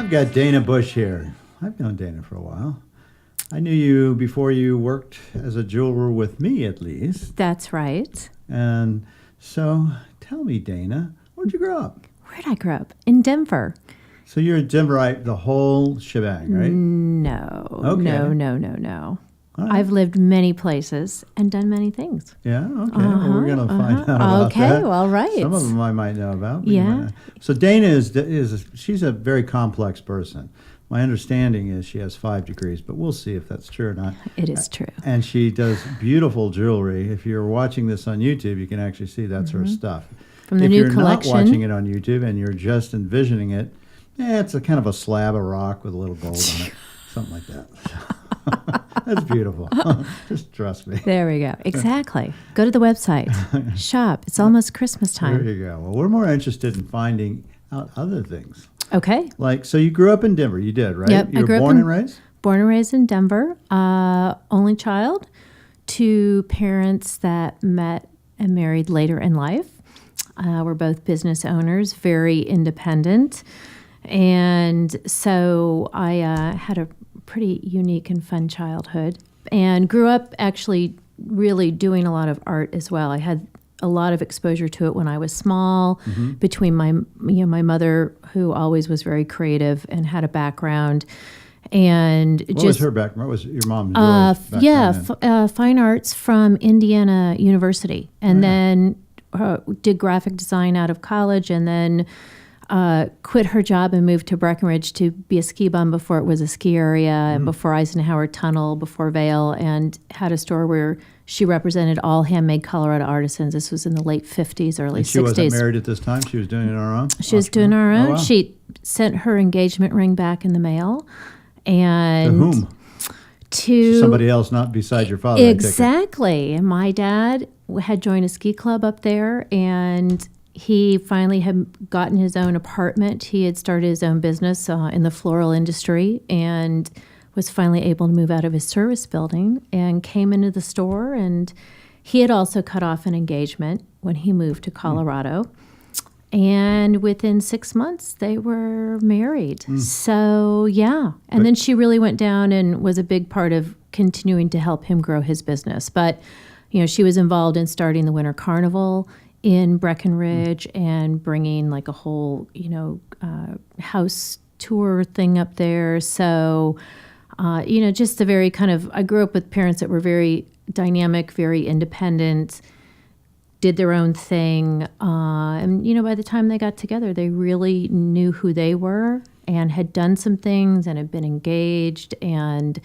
I've got Dana Busch here. I've known Dana for a while. I knew you before you worked as a jeweler with me, at least. That's right. And so, tell me, Dana, where'd you grow up? Where'd I grow up? In Denver. So you're a Denverite, the whole shebang, right? No. Okay. No. All right. I've lived many places and done many things. Yeah, okay. Well, we're going to find out about that. Okay, well, right. Some of them I might know about. But Yeah. So Dana she's a very complex person. My understanding is she has 5 degrees, but we'll see if that's true or not. It is true. And she does beautiful jewelry. If you're watching this on YouTube, you can actually see that's her stuff. From the if new you're collection. not watching it on YouTube and you're just envisioning it, it's a kind of a slab of rock with a little gold on it, something like that. That's beautiful. Just trust me. There we go. Exactly. Go to the website. Shop. It's almost Christmas There time. you go. Well, we're more interested in finding out other things. Okay. Like, so you grew up in Denver. You did, right? Yep, You I were grew up born in- and raised? Born and raised in Denver. Only child to parents that met and married later in life. We're both business owners, very independent. And so I had a pretty unique and fun childhood and grew up actually really doing a lot of art as well. I had a lot of exposure to it when I was small, between my mother, who always was very creative and had a background, and What was her background? What was your mom's fine arts from Indiana University, and then did graphic design out of college, and then quit her job and moved to Breckenridge to be a ski bum before it was a ski area, and before Eisenhower Tunnel, before Vail, and had a store where she represented all handmade Colorado artisans. This was in the late 50s, early 60s. She wasn't married at this time? She was doing it on her own? She was doing her own. Oh, wow. She sent her engagement ring back in the mail. And To whom? To somebody else, not besides your father. Exactly. And my dad had joined a ski club up there, and he finally had gotten his own apartment. He had started his own business in the floral industry and was finally able to move out of his service building and came into the store. And he had also cut off an engagement when he moved to Colorado. And within 6 months, they were married. So, yeah. And then she really went down and was a big part of continuing to help him grow his business. But, she was involved in starting the Winter Carnival in Breckenridge and bringing like a whole, house tour thing up there. So, just a very kind of, I grew up with parents that were very dynamic, very independent, did their own thing. And, by the time they got together, they really knew who they were and had done some things and had been engaged. And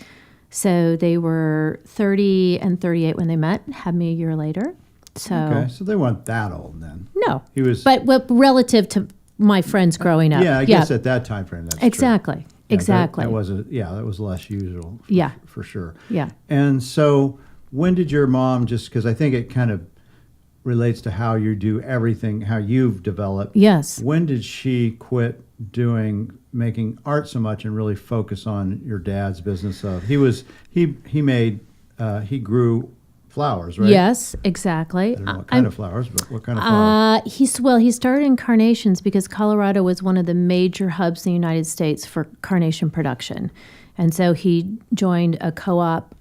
so they were 30 and 38 when they met, had me a year later. So, Okay, so they weren't that old then. No. He was. But relative to my friends growing up. Yeah, I guess at that time frame, that's exactly. true. Exactly. That was less usual. For sure. Yeah. And so, when did your mom because I think it kind of relates to how you do everything, how you've developed. Yes. When did she quit making art so much and really focus on your dad's business of he grew flowers, right? Yes, exactly. I don't know what kind of flowers, but what kind of flowers? He started in carnations because Colorado was one of the major hubs in the United States for carnation production. And so he joined a co-op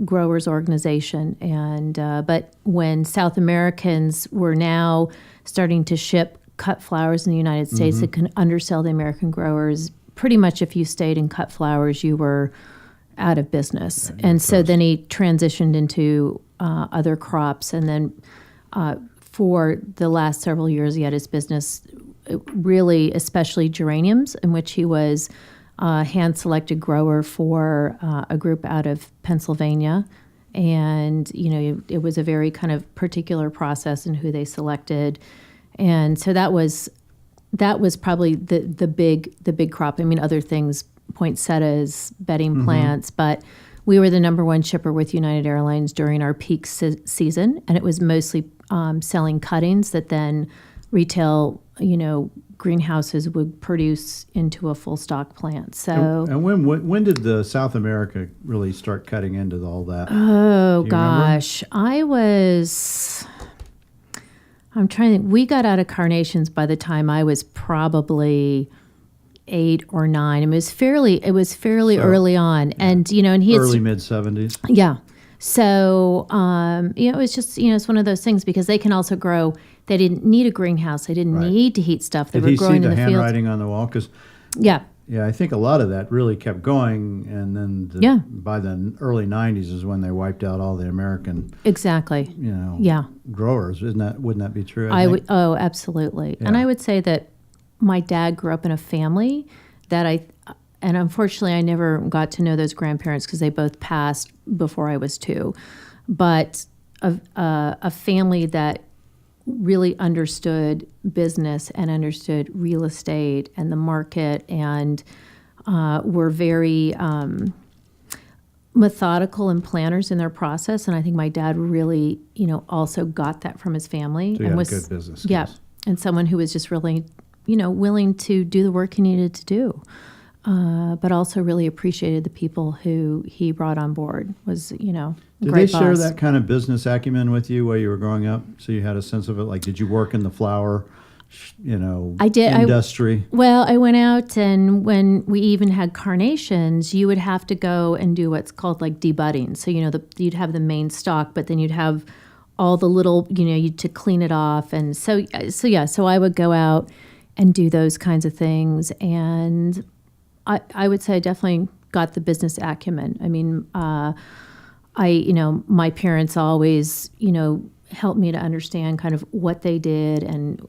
growers organization. And but when South Americans were now starting to ship cut flowers in the United States that can undersell the American growers, pretty much if you stayed in cut flowers, you were out of business. And so then he transitioned into other crops. And then for the last several years, he had his business, really, especially geraniums, in which he was hand-selected grower for a group out of Pennsylvania. And, it was a very kind of particular process in who they selected. And so that was probably the big crop. I mean, other things, poinsettias, bedding plants, but we were the number one shipper with United Airlines during our peak season, and it was mostly selling cuttings that then retail, greenhouses would produce into a full stock plant. So, and when did the South America really start cutting into all that? Oh gosh, I'm trying to think. We got out of carnations by the time I was probably 8 or 9. It was fairly So, early on, and and he had Early mid-70s. yeah. So, it was just, it's one of those things because they can also grow. They didn't need a greenhouse. They didn't Right. need to heat stuff. They Did were he see growing the in the field. handwriting on the wall? Because, Yeah. yeah, I think a lot of that really kept going, and then Yeah. by the early 90s is when they wiped out all the American, Exactly. you growers. Wouldn't that be true? I think? would. Oh, absolutely. And Yeah. I would say that my dad grew up in a family that and unfortunately, I never got to know those grandparents because they both passed before I was 2. But a family that really understood business and understood real estate and the market and were very methodical and planners in their process. And I think my dad really, also got that from his family. So you and had was good business yeah, skills. and someone who was just really, willing to do the work he needed to do. But also really appreciated the people who he brought on board. Was Did they great share boss. that kind of business acumen with you while you were growing up? So you had a sense of it? Like, did you work in the flower, I did. industry? Well, I went out, and when we even had carnations, you would have to go and do what's called like debudding. So you'd have the main stalk, but then you'd have all the little, to clean it off, and so I would go out and do those kinds of things, and I would say I definitely got the business acumen. I mean, my parents always, helped me to understand kind of what they did and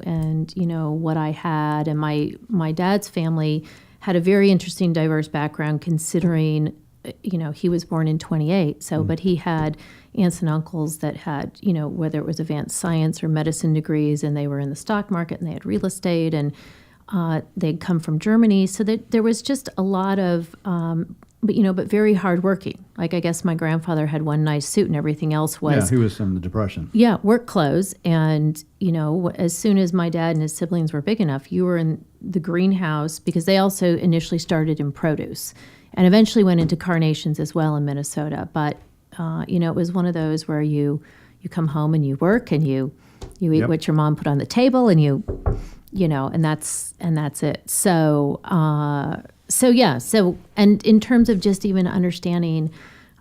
what I had. And my dad's family had a very interesting, diverse background considering, he was born in 28. So, but he had aunts and uncles that had, whether it was advanced science or medicine degrees, and they were in the stock market and they had real estate, and they'd come from Germany. So that there was just a lot of, but very hardworking. Like, I guess my grandfather had one nice suit and everything else was, Yeah, he was in the Depression. yeah, work clothes. And, as soon as my dad and his siblings were big enough, you were in the greenhouse because they also initially started in produce and eventually went into carnations as well in Minnesota. But, it was one of those where you come home and you work and you eat Yep. what your mom put on the table and and that's it. So, and in terms of just even understanding,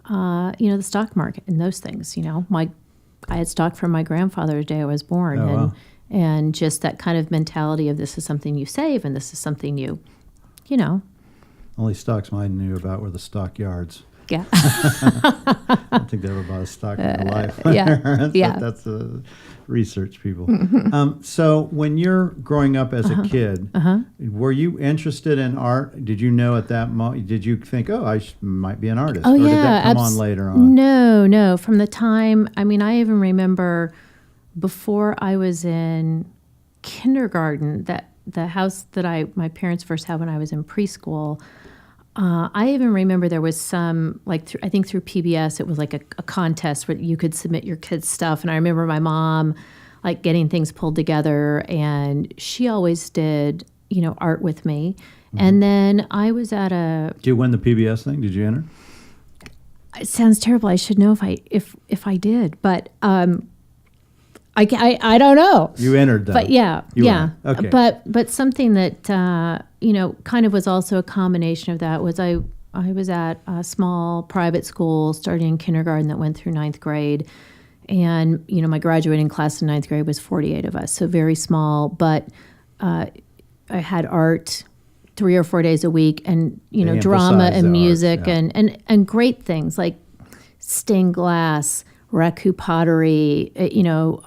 the stock market and those things, I had stock from my grandfather the day I was born, Oh, wow. and just that kind of mentality of this is something you save and this is something you. Only stocks mine knew about were the stockyards. Yeah. I don't think they ever bought a stock in their life. yeah, yeah. That's research people. So when you're growing up as a kid, were you interested in art? Did you know at that moment, did you think, I might be an artist? Oh, or did yeah. that come on later on? No. From the time, I even remember before I was in kindergarten, that the house that my parents first had when I was in preschool, I even remember there was some, I think through PBS, it was like a contest where you could submit your kids' stuff. And I remember my mom, getting things pulled together. And she always did, art with me. Mm-hmm. And then I was at Did you win the PBS thing? Did you enter? It sounds terrible. I should know if I did. But I don't know. You entered that. But yeah. Okay. But something that kind of was also a combination of that was I was at a small private school starting in kindergarten that went through 9th grade, and my graduating class in 9th grade was 48 of us, so very small. But I had art 3 or 4 days a week, and They drama emphasize and the music arts, yeah. and great things like stained glass, raku pottery,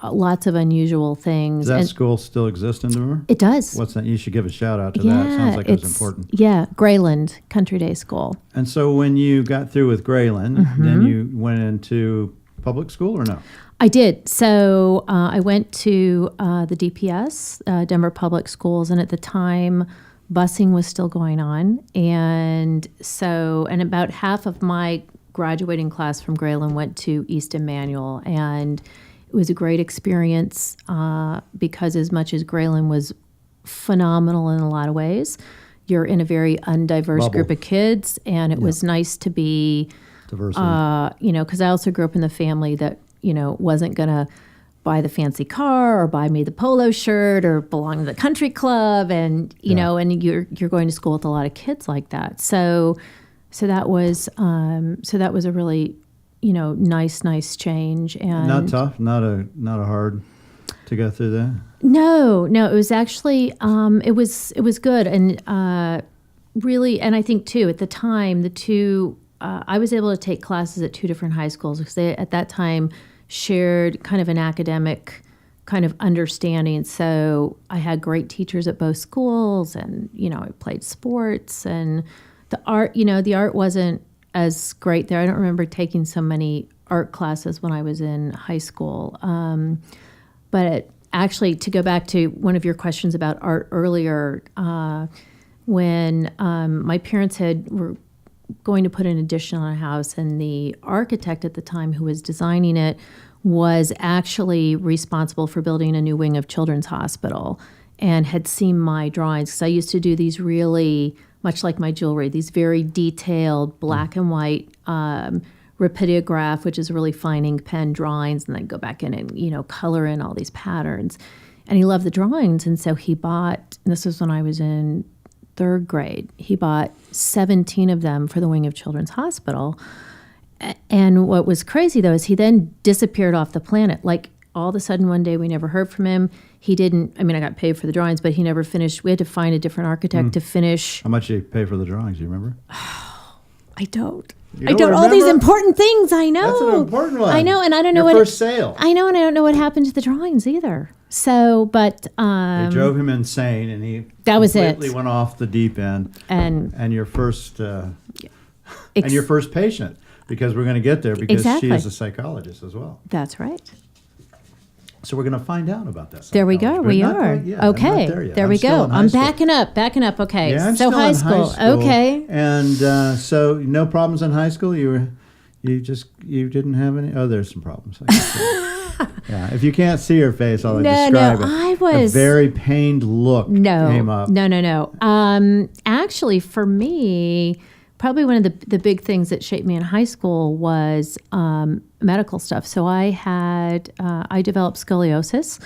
lots of unusual things. Does that and school still exist in Denver? it does. What's that? You should give a shout out to that. It sounds like it was important. Yeah, Grayland Country Day School. And so when you got through with Grayland, Mm-hmm. then you went into public school or no? I did. So I went to the DPS, Denver Public Schools, and at the time, busing was still going on. And about half of my graduating class from Grayland went to East Emmanuel, and it was a great experience because as much as Grayland was phenomenal in a lot of ways, you're in a very undiverse Bubble. group of kids, and it was nice to be, Diversity. because I also grew up in the family that, wasn't going to buy the fancy car or buy me the polo shirt or belong to the country club, and you know, and you're going to school with a lot of kids like that. So that was a really, you know, nice change. And not tough, not a hard to go through that. No, it was actually it was good, and really, and I think too at the time I was able to take classes at 2 different high schools because they at that time shared kind of an academic kind of understanding. So I had great teachers at both schools, and you know, I played sports, and the art wasn't as great there. I don't remember taking so many art classes when I was in high school. But actually, to go back to one of your questions about art earlier, when my parents were going to put an addition on a house, and the architect at the time who was designing it was actually responsible for building a new wing of Children's Hospital and had seen my drawings. Because I used to do these really, much like my jewelry, these very detailed black and white rapidograph, which is really fine ink pen drawings, and then go back in and, you know, color in all these patterns. And he loved the drawings, and so he bought, and this was when I was in 3rd grade, he bought 17 of them for the wing of Children's Hospital. And what was crazy, though, is he then disappeared off the planet. Like, all of a sudden, one day, we never heard from him. He didn't, I mean, I got paid for the drawings, but he never finished. We had to find a different architect to finish. How much did you pay for the drawings? Do you remember? I don't. You I don't. remember? All these important things, I know. That's an important one. I know, and I don't know Your what. first sale. I know, and I don't know what happened to the drawings either. So, but They drove him insane, and he that was completely it. went off the deep end. And your first and your first patient, because we're going to get there, because Exactly. she is a psychologist as well. That's right. So we're going to find out about that. There we go. But We not are. quite yet. I'm Okay. not there yet. There I'm we still go. in high I'm school. backing up. Okay. Yeah, I'm so still high in school. high school. Okay. And so no problems in high school. You didn't have any. Oh, there's some problems. I guess. Yeah. If you can't see her face, I'll describe it. I was a very pained look. Came up. No. Actually, for me, probably one of the big things that shaped me in high school was medical stuff. So I developed scoliosis.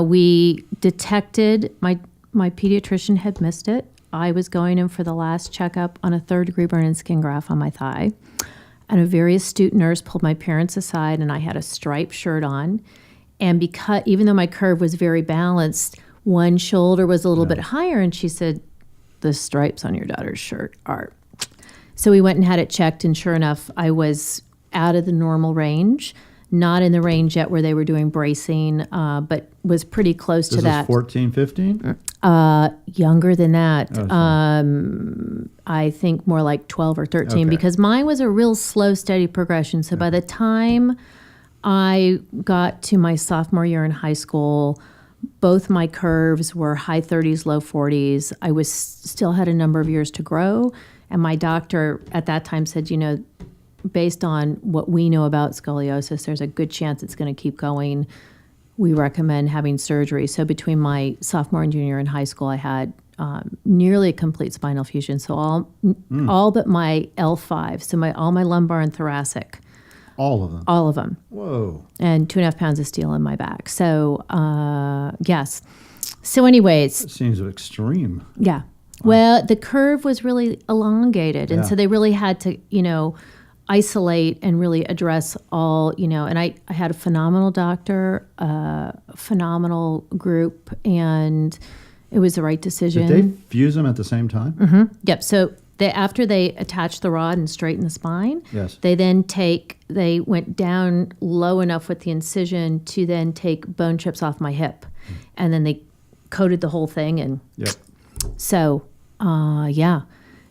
We detected, my pediatrician had missed it. I was going in for the last checkup on a 3rd-degree burn and skin graft on my thigh. And a very astute nurse pulled my parents aside, and I had a striped shirt on. And because, even though my curve was very balanced, one shoulder was a little bit higher, and she said, "The stripes on your daughter's shirt are." So we went and had it checked, and sure enough, I was out of the normal range, not in the range yet where they were doing bracing, but was pretty close to that. This is 14, 15? Younger than that. Oh, I think more like 12 or 13, Okay. because mine was a real slow, steady progression. So by the time I got to my sophomore year in high school, both my curves were high 30s, low 40s. I still had a number of years to grow. And my doctor at that time said, you know, based on what we know about scoliosis, there's a good chance it's going to keep going. We recommend having surgery. So between my sophomore and junior year in high school, I had nearly a complete spinal fusion. So all but my L5, so all my lumbar and thoracic. All of them? All of them. Whoa. And 2.5 pounds of steel in my back. So, yes. So anyways. That seems extreme. Yeah. Well, the curve was really elongated. And so they really had to, you know, isolate and really address all, you know, and I had a phenomenal doctor, a phenomenal group, and it was the right decision. Did they fuse them at the same time? Mm-hmm. Yep. So after they attached the rod and straightened the spine, Yes. they went down low enough with the incision to then take bone chips off my hip. And then they coated the whole thing. And so, yeah.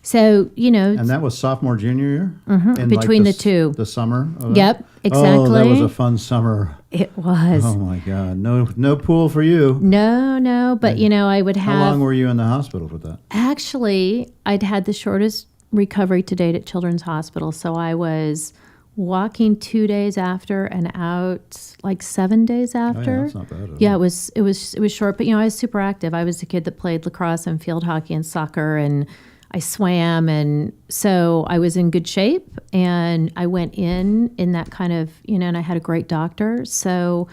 So, you know. And that was sophomore, junior year? Mm-hmm. Between the two. The summer of it? Yep, exactly. Oh, that was a fun summer. It was. Oh, my God. No pool for you. No. But, you know, I would have. How long were you in the hospital for that? Actually, I'd had the shortest recovery to date at Children's Hospital. So I was walking 2 days after and out like 7 days after. Oh, yeah, that's not bad at all. Yeah, it was short. But, you know, I was super active. I was a kid that played lacrosse and field hockey and soccer, and I swam, and so I was in good shape, and I went in that kind of, you know, and I had a great doctor. So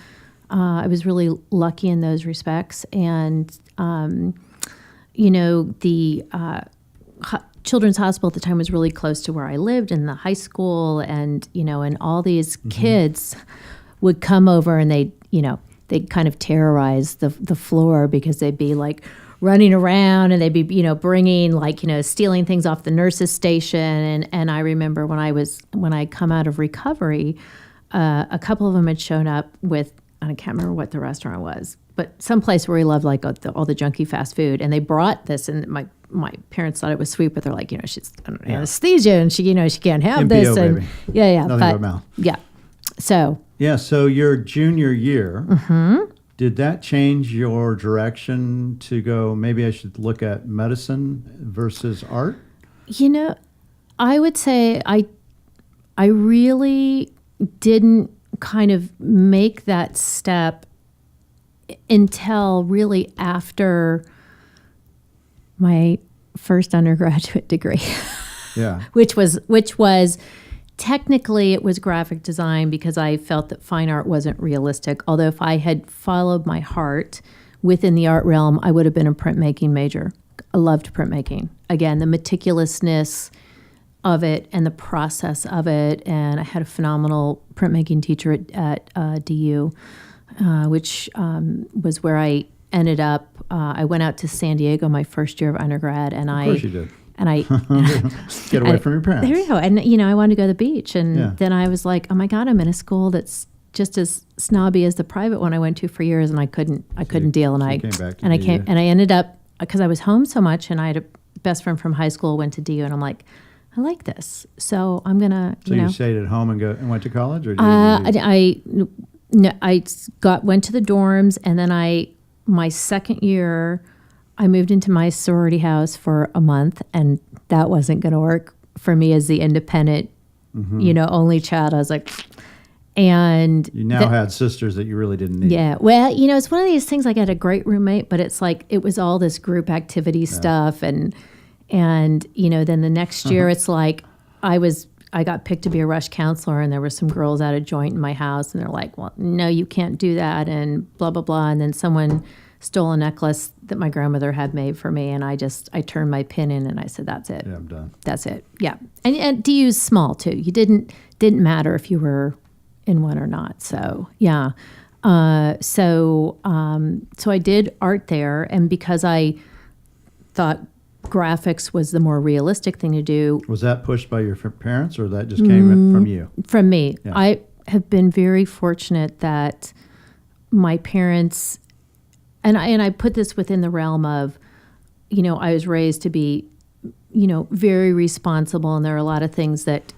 I was really lucky in those respects. And, the Children's Hospital at the time was really close to where I lived, and the high school, and, and all these kids would come over, and they'd kind of terrorize the floor, because they'd be like running around, and they'd be, bringing stealing things off the nurse's station. And I remember when I come out of recovery, a couple of them had shown up with, I can't remember what the restaurant was, but someplace where we loved all the junky fast food. And they brought this, and my parents thought it was sweet, but they're like, she's under anesthesia, and she can't have MPO, this. And baby. yeah. Nothing but mouth. Yeah. So. Yeah. So your junior year, did that change your direction to go, maybe I should look at medicine versus art? I would say I really didn't kind of make that step until really after my first undergraduate degree. Yeah. which was technically, it was graphic design, because I felt that fine art wasn't realistic. Although if I had followed my heart within the art realm, I would have been a printmaking major. I loved printmaking. Again, the meticulousness of it and the process of it. And I had a phenomenal printmaking teacher at DU, which was where I ended up. I went out to San Diego my first year of undergrad, and Of course you did. And I get away from your parents. There you go. And I wanted to go to the beach, and then I was like, oh my God, I'm in a school that's just as snobby as the private one I went to for years, and I couldn't deal. And I ended up, because I was home so much, and I had a best friend from high school went to DU, and I'm like, I like this, so I'm gonna. So you stayed at home and went to college, or did I went to the dorms, and then my second year, I moved into my sorority house for a month, and that wasn't going to work for me as the independent, only child. I was like, and you now had sisters that you really didn't need. Yeah. Well, it's one of these things. Like, I had a great roommate, but it's like, it was all this group activity stuff. And then the next year it's like, I got picked to be a rush counselor, and there were some girls at a joint in my house, and they're like, well, no, you can't do that, and blah, blah, blah. And then someone stole a necklace that my grandmother had made for me, and I turned my pin in, and I said, that's it. Yeah, I'm done. That's it. Yeah. And DU's small too. You didn't matter if you were in one or not. So yeah. So I did art there, and because I thought graphics was the more realistic thing to do. Was that pushed by your parents, or that just came from you? From me. Yeah. I have been very fortunate that my parents, and I put this within the realm of, I was raised to be, very responsible, and there are a lot of things that,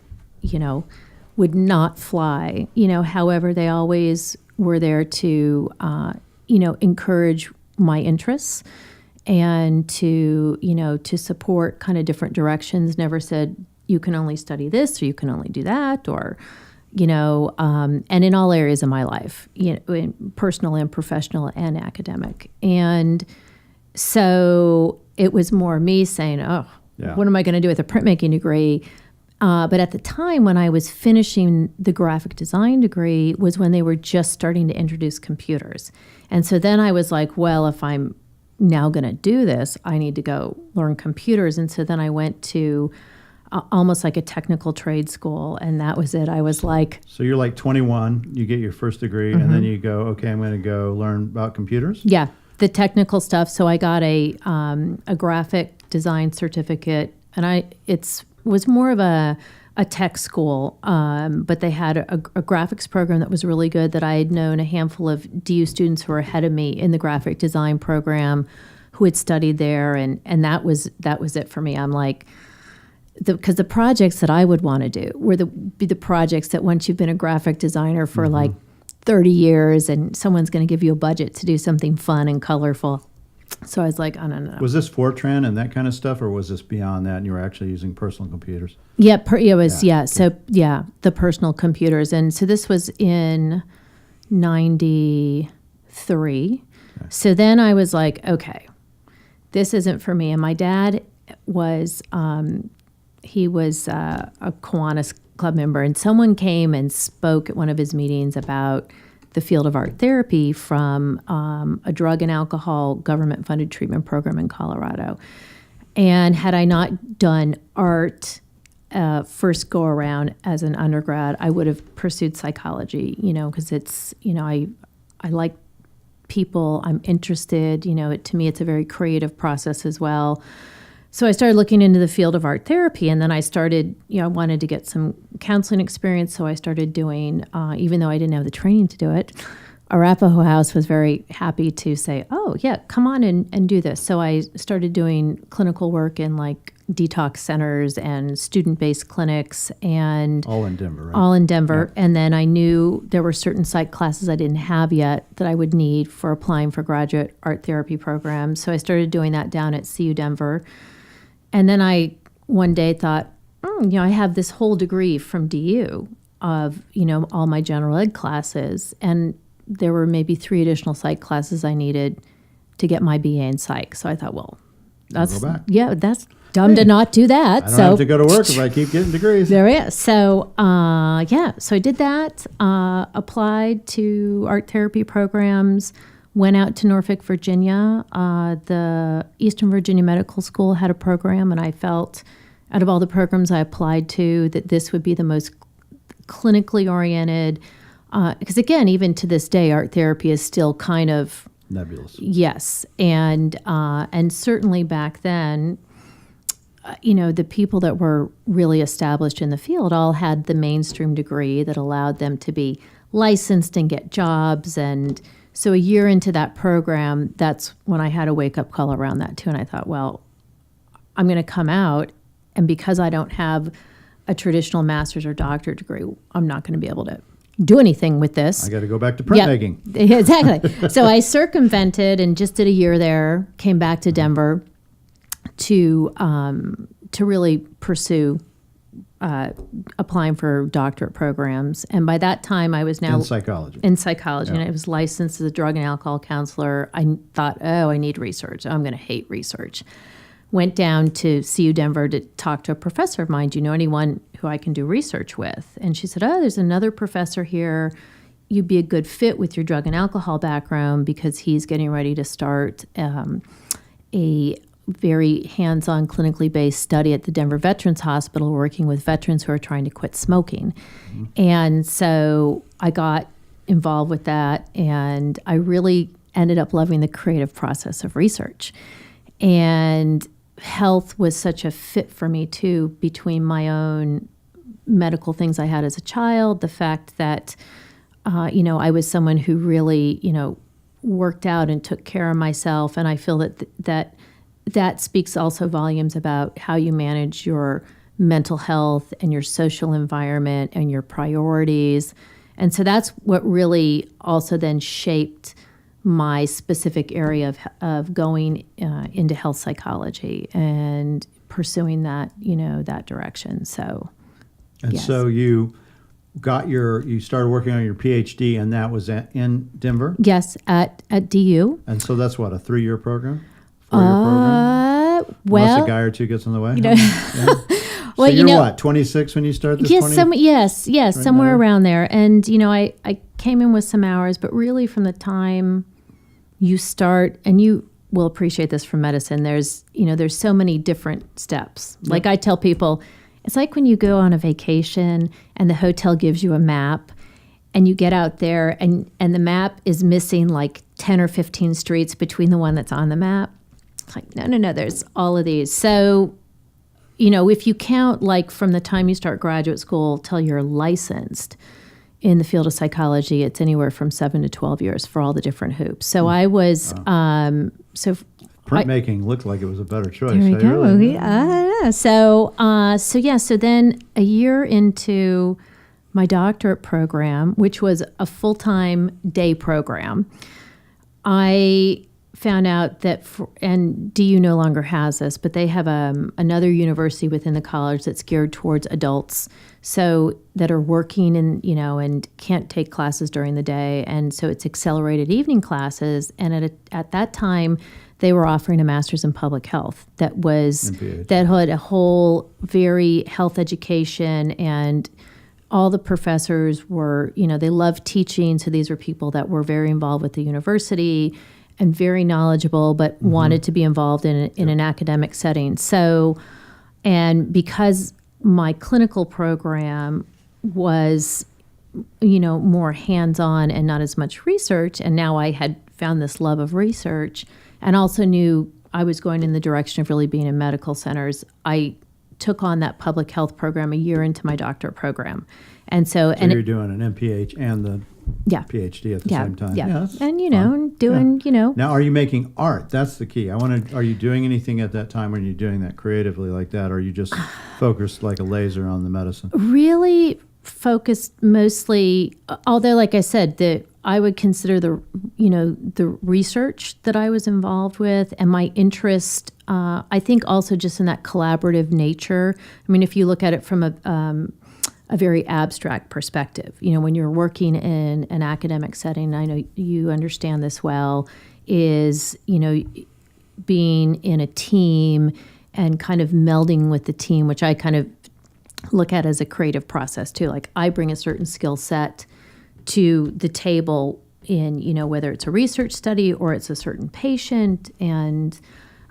would not fly. However, they always were there to, encourage my interests, and to support kind of different directions. Never said, you can only study this, or you can only do that, or, and in all areas of my life, in personal and professional and academic. And so it was more me saying, what am I going to do with a printmaking degree? But at the time when I was finishing the graphic design degree was when they were just starting to introduce computers. And so then I was like, well, if I'm now going to do this, I need to go learn computers. And so then I went to almost like a technical trade school, and that was it. I was like... So you're like 21, you get your first degree, and then you go, okay, I'm going to go learn about computers? Yeah, the technical stuff. So I got a graphic design certificate, and it was more of a tech school, but they had a graphics program that was really good, that I had known a handful of DU students who were ahead of me in the graphic design program who had studied there, and that was it for me. I'm like... Because the projects that I would want to do were be the projects that once you've been a graphic designer for like 30 years and someone's going to give you a budget to do something fun and colorful. So I was like, oh, no. Was this Fortran and that kind of stuff, or was this beyond that and you were actually using personal computers? Yeah, it was, yeah. So, yeah, the personal computers. And so this was in 93. Okay. So then I was like, okay, this isn't for me. And my dad was... he was a Kiwanis Club member, and someone came and spoke at one of his meetings about the field of art therapy from a drug and alcohol government-funded treatment program in Colorado. And had I not done art first go around as an undergrad, I would have pursued psychology, because it's, I like people, I'm interested, to me it's a very creative process as well. So I started looking into the field of art therapy, and then I started, I wanted to get some counseling experience, so I started doing, even though I didn't have the training to do it, Arapahoe House was very happy to say, oh, yeah, come on and do this. So I started doing clinical work in like detox centers and student-based clinics. And all in Denver, right? All in Denver. Yeah. And then I knew there were certain psych classes I didn't have yet that I would need for applying for graduate art therapy programs. So I started doing that down at CU Denver. And then I one day thought, I have this whole degree from DU of, all my general ed classes. And there were maybe 3 additional psych classes I needed to get my BA in psych. So I thought, well, that's dumb to not do that. I don't have to go to work if I keep getting degrees. There is. So, so I did that, applied to art therapy programs, went out to Norfolk, Virginia. The Eastern Virginia Medical School had a program, and I felt out of all the programs I applied to that this would be the most clinically oriented, because again, even to this day, art therapy is still kind of nebulous. Yes, and certainly back then, the people that were really established in the field all had the mainstream degree that allowed them to be licensed and get jobs. And so a year into that program, that's when I had a wake-up call around that too. And I thought, well, I'm going to come out, and because I don't have a traditional master's or doctorate degree, I'm not going to be able to do anything with this. I got to go back to printmaking. Yep, exactly. So I circumvented and just did a year there, came back to Denver to really pursue applying for doctorate programs. And by that time, I was now in psychology. Yeah. And I was licensed as a drug and alcohol counselor. I thought, I need research. I'm going to hate research. Went down to CU Denver to talk to a professor of mine. Do you know anyone who I can do research with? And she said, there's another professor here. You'd be a good fit with your drug and alcohol background because he's getting ready to start a very hands-on clinically based study at the Denver Veterans Hospital working with veterans who are trying to quit smoking. Mm-hmm. And so I got involved with that, and I really ended up loving the creative process of research. And health was such a fit for me too, between my own medical things I had as a child, the fact that I was someone who really worked out and took care of myself, and I feel that speaks also volumes about how you manage your mental health and your social environment and your priorities. And so that's what really also then shaped my specific area of going into health psychology and pursuing that, that direction. So, and yes. So you started working on your Ph.D. and that was in Denver? Yes, at DU. And so that's what, a 3-year program? 4-year program? Unless a guy or two gets in the way? Yeah. Well, so you're what, 26 when you start this? Yes, right somewhere now? Around there. And, I came in with some hours, but really from the time you start, and you will appreciate this from medicine, there's so many different steps. Yep. Like I tell people, it's like when you go on a vacation and the hotel gives you a map and you get out there and the map is missing like 10 or 15 streets between the one that's on the map. It's like, no, there's all of these. So, if you count like from the time you start graduate school till you're licensed in the field of psychology, it's anywhere from 7 to 12 years for all the different hoops. So I was, printmaking looked like it was a better choice. There we go. Really, yeah. So then a year into my doctorate program, which was a full-time day program, I found out that, and DU no longer has this, but they have another university within the college that's geared towards adults, so that are working and can't take classes during the day, and so it's accelerated evening classes. And at that time, they were offering a master's in public health that had a whole very health education and all the professors were, they loved teaching. So these were people that were very involved with the university and very knowledgeable, but wanted to be involved in an academic setting. So, and because my clinical program was, more hands-on and not as much research, and now I had found this love of research and also knew I was going in the direction of really being in medical centers, I took on that public health program a year into my doctorate program. And so you're doing an MPH and the Ph.D. at the same time. Yeah. And, doing. Now, are you making art? That's the key. Are you doing anything at that time when you're doing that creatively like that, or are you just focused like a laser on the medicine? Really focused mostly, although, like I said, I would consider the research that I was involved with and my interest, I think also just in that collaborative nature. I mean, if you look at it from a very abstract perspective, when you're working in an academic setting, I know you understand this well, is, being in a team and kind of melding with the team, which I kind of look at as a creative process too. Like I bring a certain skill set to the table in, whether it's a research study or it's a certain patient. And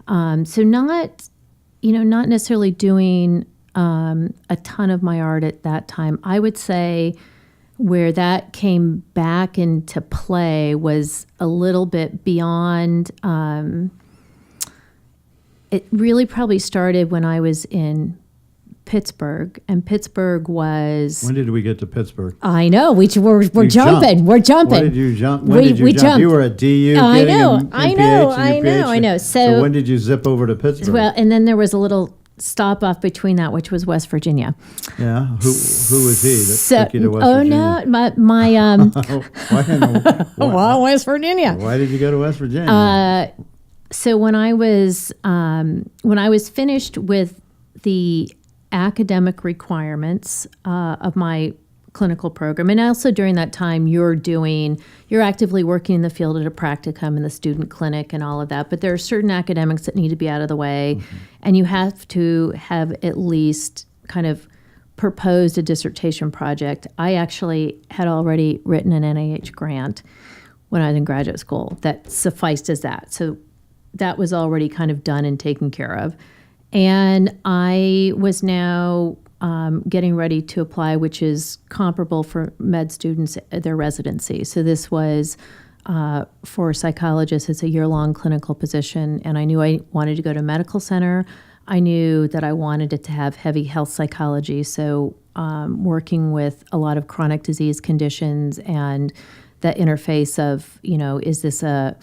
so not necessarily doing a ton of my art at that time. I would say where that came back into play was a little bit beyond, it really probably started when I was in Pittsburgh, and Pittsburgh was... When did we get to Pittsburgh? I know, we're jumping. Jumped. We're jumping. When did you jump? When did you jump? Jumped. You were at DU I getting know, an I MPH know, and your I know. PhD. So when did you zip over to Pittsburgh? Well, and then there was a little stop off between that, which was West Virginia. Yeah, who was he that took you to West Virginia? Well, West Virginia. Why did you go to West Virginia? So when I was finished with the academic requirements of my clinical program, and also during that time you're actively working in the field at a practicum in the student clinic and all of that, but there are certain academics that need to be out of the way, and you have to have at least kind of proposed a dissertation project. I actually had already written an NIH grant when I was in graduate school that sufficed as that. So that was already kind of done and taken care of. And I was now getting ready to apply, which is comparable for med students at their residency. So this was for psychologists. It's a year-long clinical position, and I knew I wanted to go to a medical center. I knew that I wanted it to have heavy health psychology, so working with a lot of chronic disease conditions and that interface of, is this a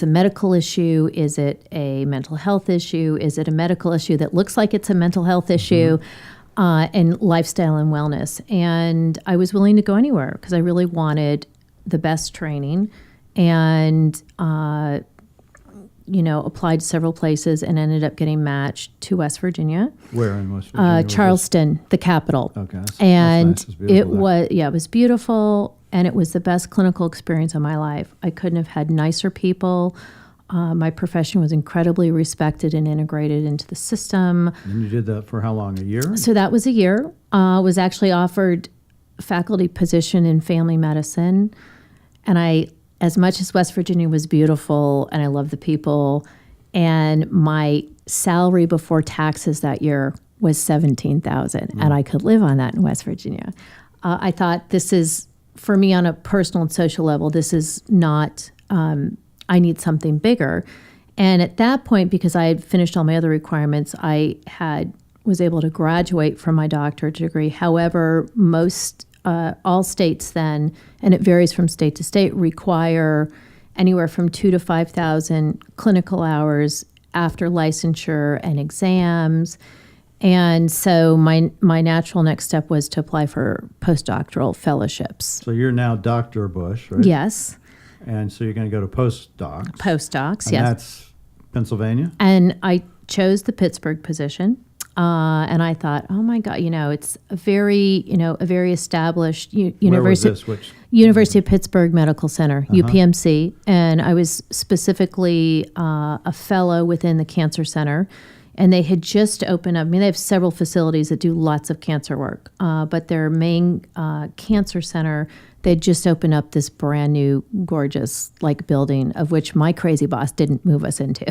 medical issue? Is it a mental health issue? Is it a medical issue that looks like it's a mental health issue? And lifestyle and wellness. And I was willing to go anywhere because I really wanted the best training, and applied to several places and ended up getting matched to West Virginia. Where in West Virginia? Charleston, the capital. Okay. And that's nice. it was beautiful, and it was the best clinical experience of my life. I couldn't have had nicer people. My profession was incredibly respected and integrated into the system. And you did that for how long? A year? So that was a year. Was actually offered a faculty position in family medicine. And as much as West Virginia was beautiful and I loved the people, and my salary before taxes that year was $17,000, and I could live on that in West Virginia. I thought, this is, for me on a personal and social level, this is not... I need something bigger. And at that point, because I had finished all my other requirements, I was able to graduate from my doctorate degree. However, all states then, and it varies from state to state, require anywhere from 2,000 to 5,000 clinical hours after licensure and exams. And so my natural next step was to apply for postdoctoral fellowships. So you're now Dr. Busch, right? Yes. And so you're going to go to postdocs. Postdocs, and yes. That's Pennsylvania? And I chose the Pittsburgh position. And I thought, oh my God, it's a very established university. Where was this? Which? University of Pittsburgh Medical Center, UPMC. And I was specifically a fellow within the Cancer Center. And they had just opened up. I mean, they have several facilities that do lots of cancer work, but their main cancer center, they'd just opened up this brand new, gorgeous building, of which my crazy boss didn't move us into.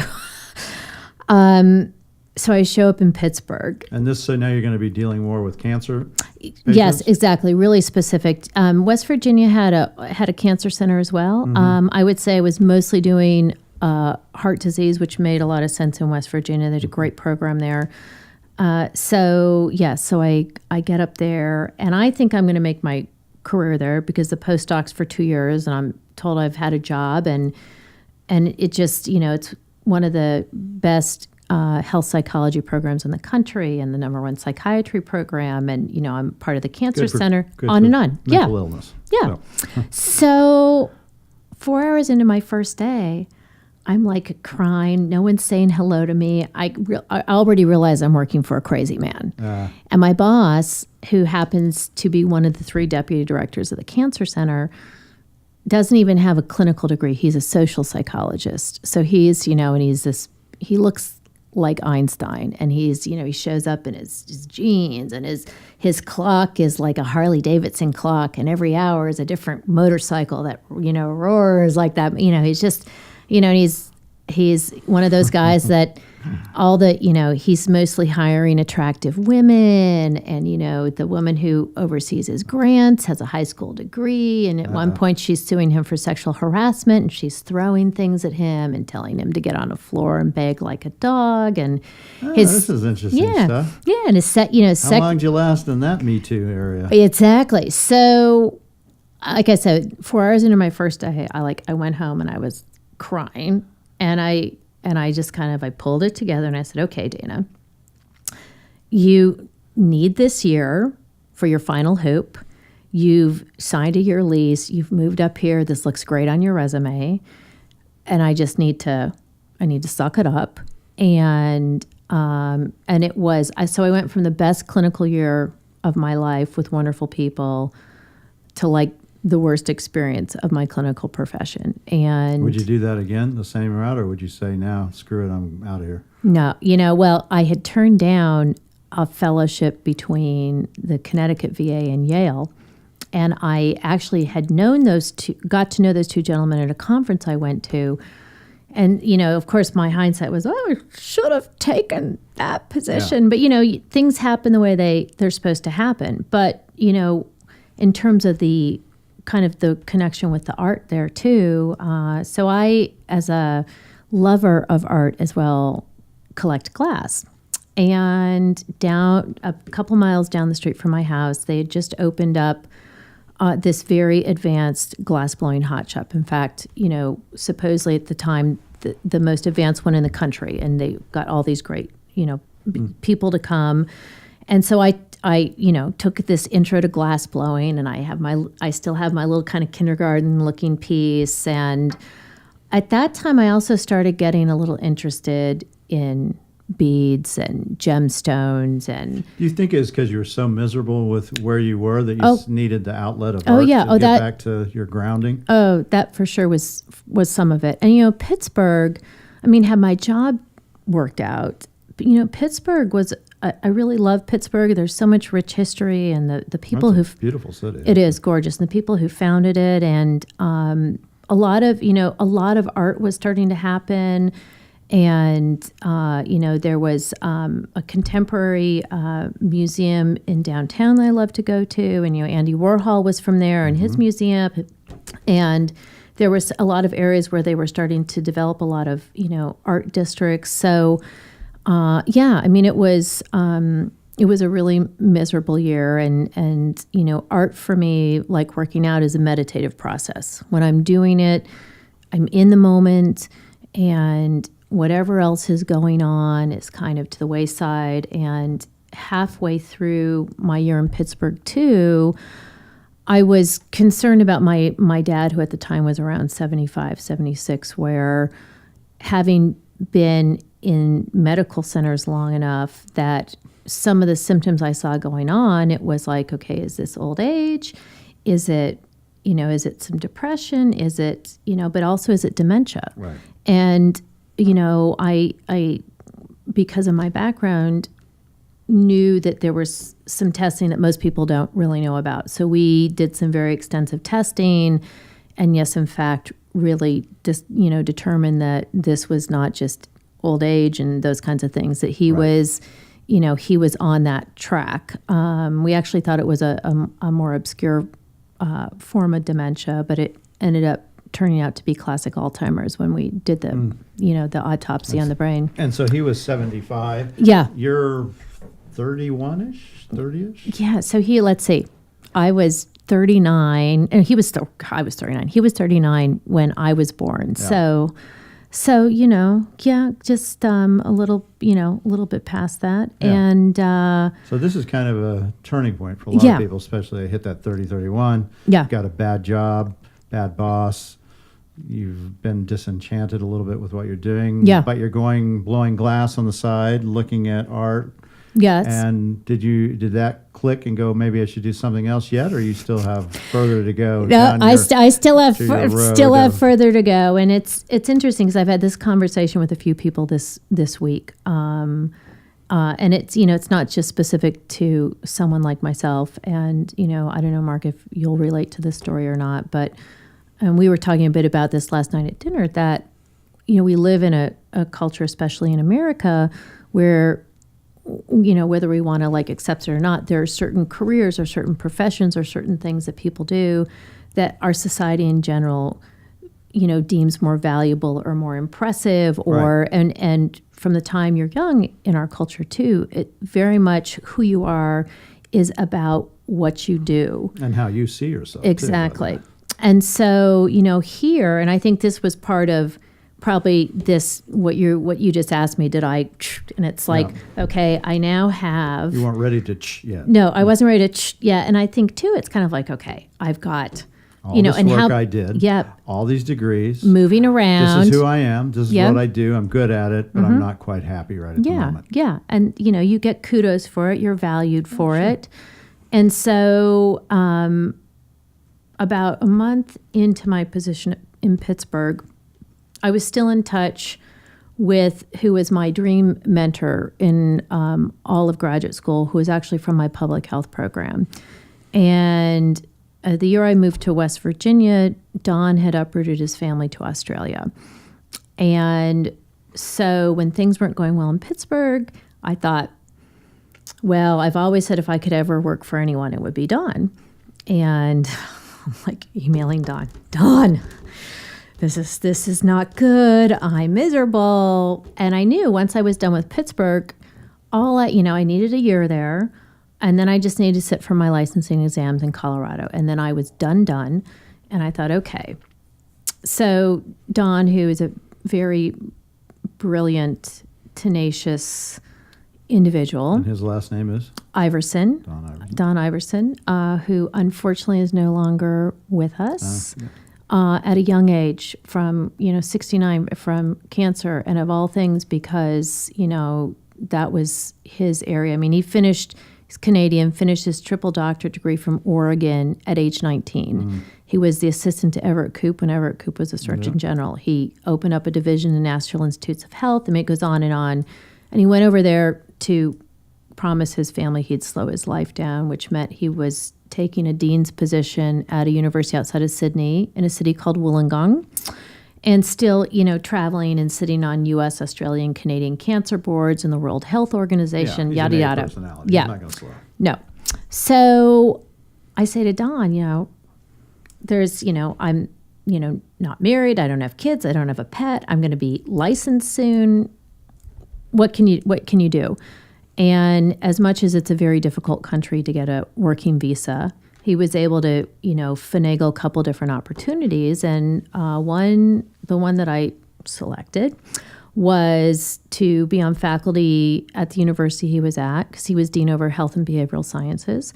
So I show up in Pittsburgh. And so now you're going to be dealing more with cancer patients? Yes, exactly. Really specific. West Virginia had a cancer center as well. I would say I was mostly doing heart disease, which made a lot of sense in West Virginia. They had a great program there. So I get up there, and I think I'm going to make my career there because the postdoc's for 2 years, and I'm told I've had a job, and it just, it's one of the best health psychology programs in the country, and the #1 psychiatry program, and I'm part of the cancer center, on and on. Mental illness. Yeah. So 4 hours into my first day, I'm crying. No one's saying hello to me. I already realize I'm working for a crazy man. And my boss, who happens to be one of the 3 deputy directors of the cancer center, doesn't even have a clinical degree. He's a social psychologist. So he's, and he looks like Einstein, and he's, he shows up in his jeans, and his clock is like a Harley Davidson clock, and every hour is a different motorcycle that, roars like that. He's just, he's one of those guys that he's mostly hiring attractive women, and, the woman who oversees his grants has a high school degree, and at one point she's suing him for sexual harassment, and she's throwing things at him and telling him to get on the floor and beg like a dog, and this is interesting stuff. Yeah, and his how long did you last in that Me Too area? Exactly. So, like I said, 4 hours into my first day, I went home and I was crying, and I just I pulled it together, and I said, okay, Dana, you need this year for your final hoop. You've signed a year lease. You've moved up here. This looks great on your resume. And I need to suck it up. And it was, so I went from the best clinical year of my life with wonderful people to the worst experience of my clinical profession. And would you do that again, the same route, or would you say, now, screw it, I'm out of here? No, well, I had turned down a fellowship between the Connecticut VA and Yale, and I actually had got to know those 2 gentlemen at a conference I went to. And, of course, my hindsight was, I should have taken that position. Yeah. But, things happen the way they're supposed to happen. But, in terms of the kind of the connection with the art there too. So I, as a lover of art as well, collect glass. And down a couple miles down the street from my house, they had just opened up this very advanced glass blowing hot shop. In fact, supposedly at the time, the most advanced one in the country. And they got all these great, people to come. And so I took this intro to glass blowing, and I still have my little kind of kindergarten looking piece. And at that time, I also started getting a little interested in beads and gemstones. And do you think it's because you were so miserable with where you were that you needed the outlet of art to get back to your grounding? Oh, that for sure was some of it. And Pittsburgh, had my job worked out, but Pittsburgh was. I really love Pittsburgh. There's so much rich history, and the people who beautiful city. It is gorgeous, and the people who founded it, and a lot of art was starting to happen, and there was a contemporary museum in downtown that I love to go to, and Andy Warhol was from there, and his museum, and there was a lot of areas where they were starting to develop a lot of art districts. So. It was a really miserable year, and art for me, like working out, is a meditative process. When I'm doing it, I'm in the moment, and whatever else is going on is kind of to the wayside. And halfway through my year in Pittsburgh too, I was concerned about my dad, who at the time was around 75, 76, where having been in medical centers long enough that some of the symptoms I saw going on, it was like, okay, is this old age? Is it, is it some depression? Is it, but also is it dementia? Right. And, I because of my background, knew that there was some testing that most people don't really know about. So we did some very extensive testing, and yes, in fact, really just determined that this was not just old age and those kinds of things, that he was he was on that track. We actually thought it was a more obscure form of dementia, but it ended up turning out to be classic Alzheimer's when we did the autopsy on the brain. And so he was 75. Yeah. You're 31-ish, 30-ish? Yeah. So let's see, I was 39, and I was 39. He was 39 when I was born. Yeah. So just a little bit past that. Yeah. And so this is kind of a turning point for a lot of people, especially they hit that 30, 31. Yeah. Got a bad job, bad boss. You've been disenchanted a little bit with what you're doing. Yeah. But you're blowing glass on the side, looking at art. Yes. And did that click and go, maybe I should do something else yet, or you still have further to go? No, I still have further to go, and it's interesting because I've had this conversation with a few people this week, and it's not just specific to someone like myself, and I don't know, Mark, if you'll relate to this story or not, but we were talking a bit about this last night at dinner, that we live in a culture, especially in America, where whether we want to accept it or not, there are certain careers or certain professions or certain things that people do that our society in general, deems more valuable or more impressive, or right. and from the time you're young in our culture too, it very much who you are is about what you do and how you see yourself. Exactly. Too, and so here, and I think this was part of probably this, what you just asked me, did I, and it's okay, I now have. You weren't ready to yet. No, I wasn't ready to yet. And I think too, it's kind of okay, I've got, all this and work I did. Yep. All these degrees. Moving around. This is who I am. This is what I do. I'm good at it, but I'm not quite happy right at the moment. Yeah. And you get kudos for it. You're valued for it. And so about a month into my position in Pittsburgh, I was still in touch with who was my dream mentor in all of graduate school, who was actually from my public health program. And the year I moved to West Virginia, Don had uprooted his family to Australia. And so when things weren't going well in Pittsburgh, I thought, well, I've always said if I could ever work for anyone, it would be Don. And I'm emailing Don, this is not good. I'm miserable. And I knew once I was done with Pittsburgh, I needed a year there. And then I just needed to sit for my licensing exams in Colorado. And then I was done. And I thought, okay. So Don, who is a very brilliant, tenacious individual. And his last name is? Iverson. Don Iverson, who unfortunately is no longer with us. At a young age, from 69, from cancer, and of all things, because that was his area. I mean, he's Canadian, finished his triple doctorate degree from Oregon at age 19. He was the assistant to Everett Koop when Everett Koop was a Surgeon General. He opened up a division in National Institutes of Health, and it goes on. And he went over there to promise his family he'd slow his life down, which meant he was taking a dean's position at a university outside of Sydney in a city called Wollongong, and still, traveling and sitting on U.S., Australian, Canadian cancer boards and the World Health Organization, yada, yada. Personality. Yeah. He's not going to slow. No. So I say to Don, there's, I'm, not married. I don't have kids. I don't have a pet. I'm going to be licensed soon. What can you do? And as much as it's a very difficult country to get a working visa, he was able to, finagle a couple different opportunities. And the one that I selected was to be on faculty at the university he was at, because he was dean over health and behavioral sciences.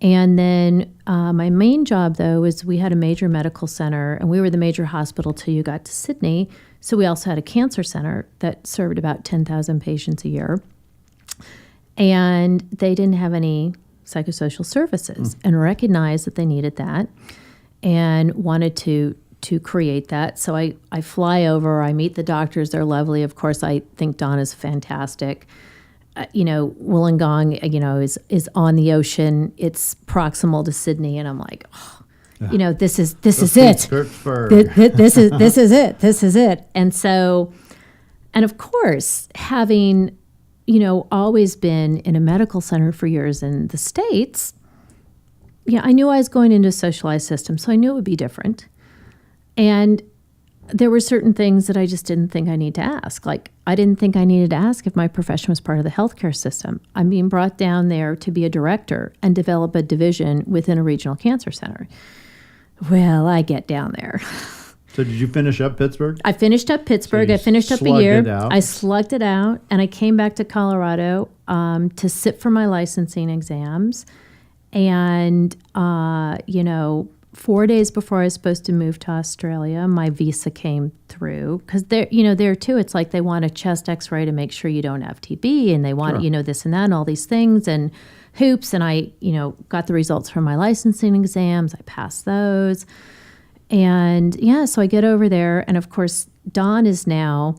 And then my main job, though, was we had a major medical center, and we were the major hospital till you got to Sydney. So we also had a cancer center that served about 10,000 patients a year. And they didn't have any psychosocial services, and recognized that they needed that, and wanted to create that. So I fly over, I meet the doctors, they're lovely. Of course, I think Don is fantastic. Wollongong, is on the ocean. It's proximal to Sydney, and I'm like, this is it. This is it. This is it. And so, and of course, having, always been in a medical center for years in the States, I knew I was going into a socialized system, so I knew it would be different. And there were certain things that I just didn't think I need to ask. Like, I didn't think I needed to ask if my profession was part of the healthcare system. I'm being brought down there to be a director and develop a division within a regional cancer center. Well, I get down there. So did you finish up Pittsburgh? I finished up Pittsburgh. So I finished up a slugged year. it out. I slugged it out, and I came back to Colorado to sit for my licensing exams. And, 4 days before I was supposed to move to Australia, my visa came through. Because there too, it's like they want a chest x-ray to make sure you don't have TB, and they want, this and that and all these things and hoops. And I, got the results from my licensing exams. I passed those. And so I get over there. And of course, Don is now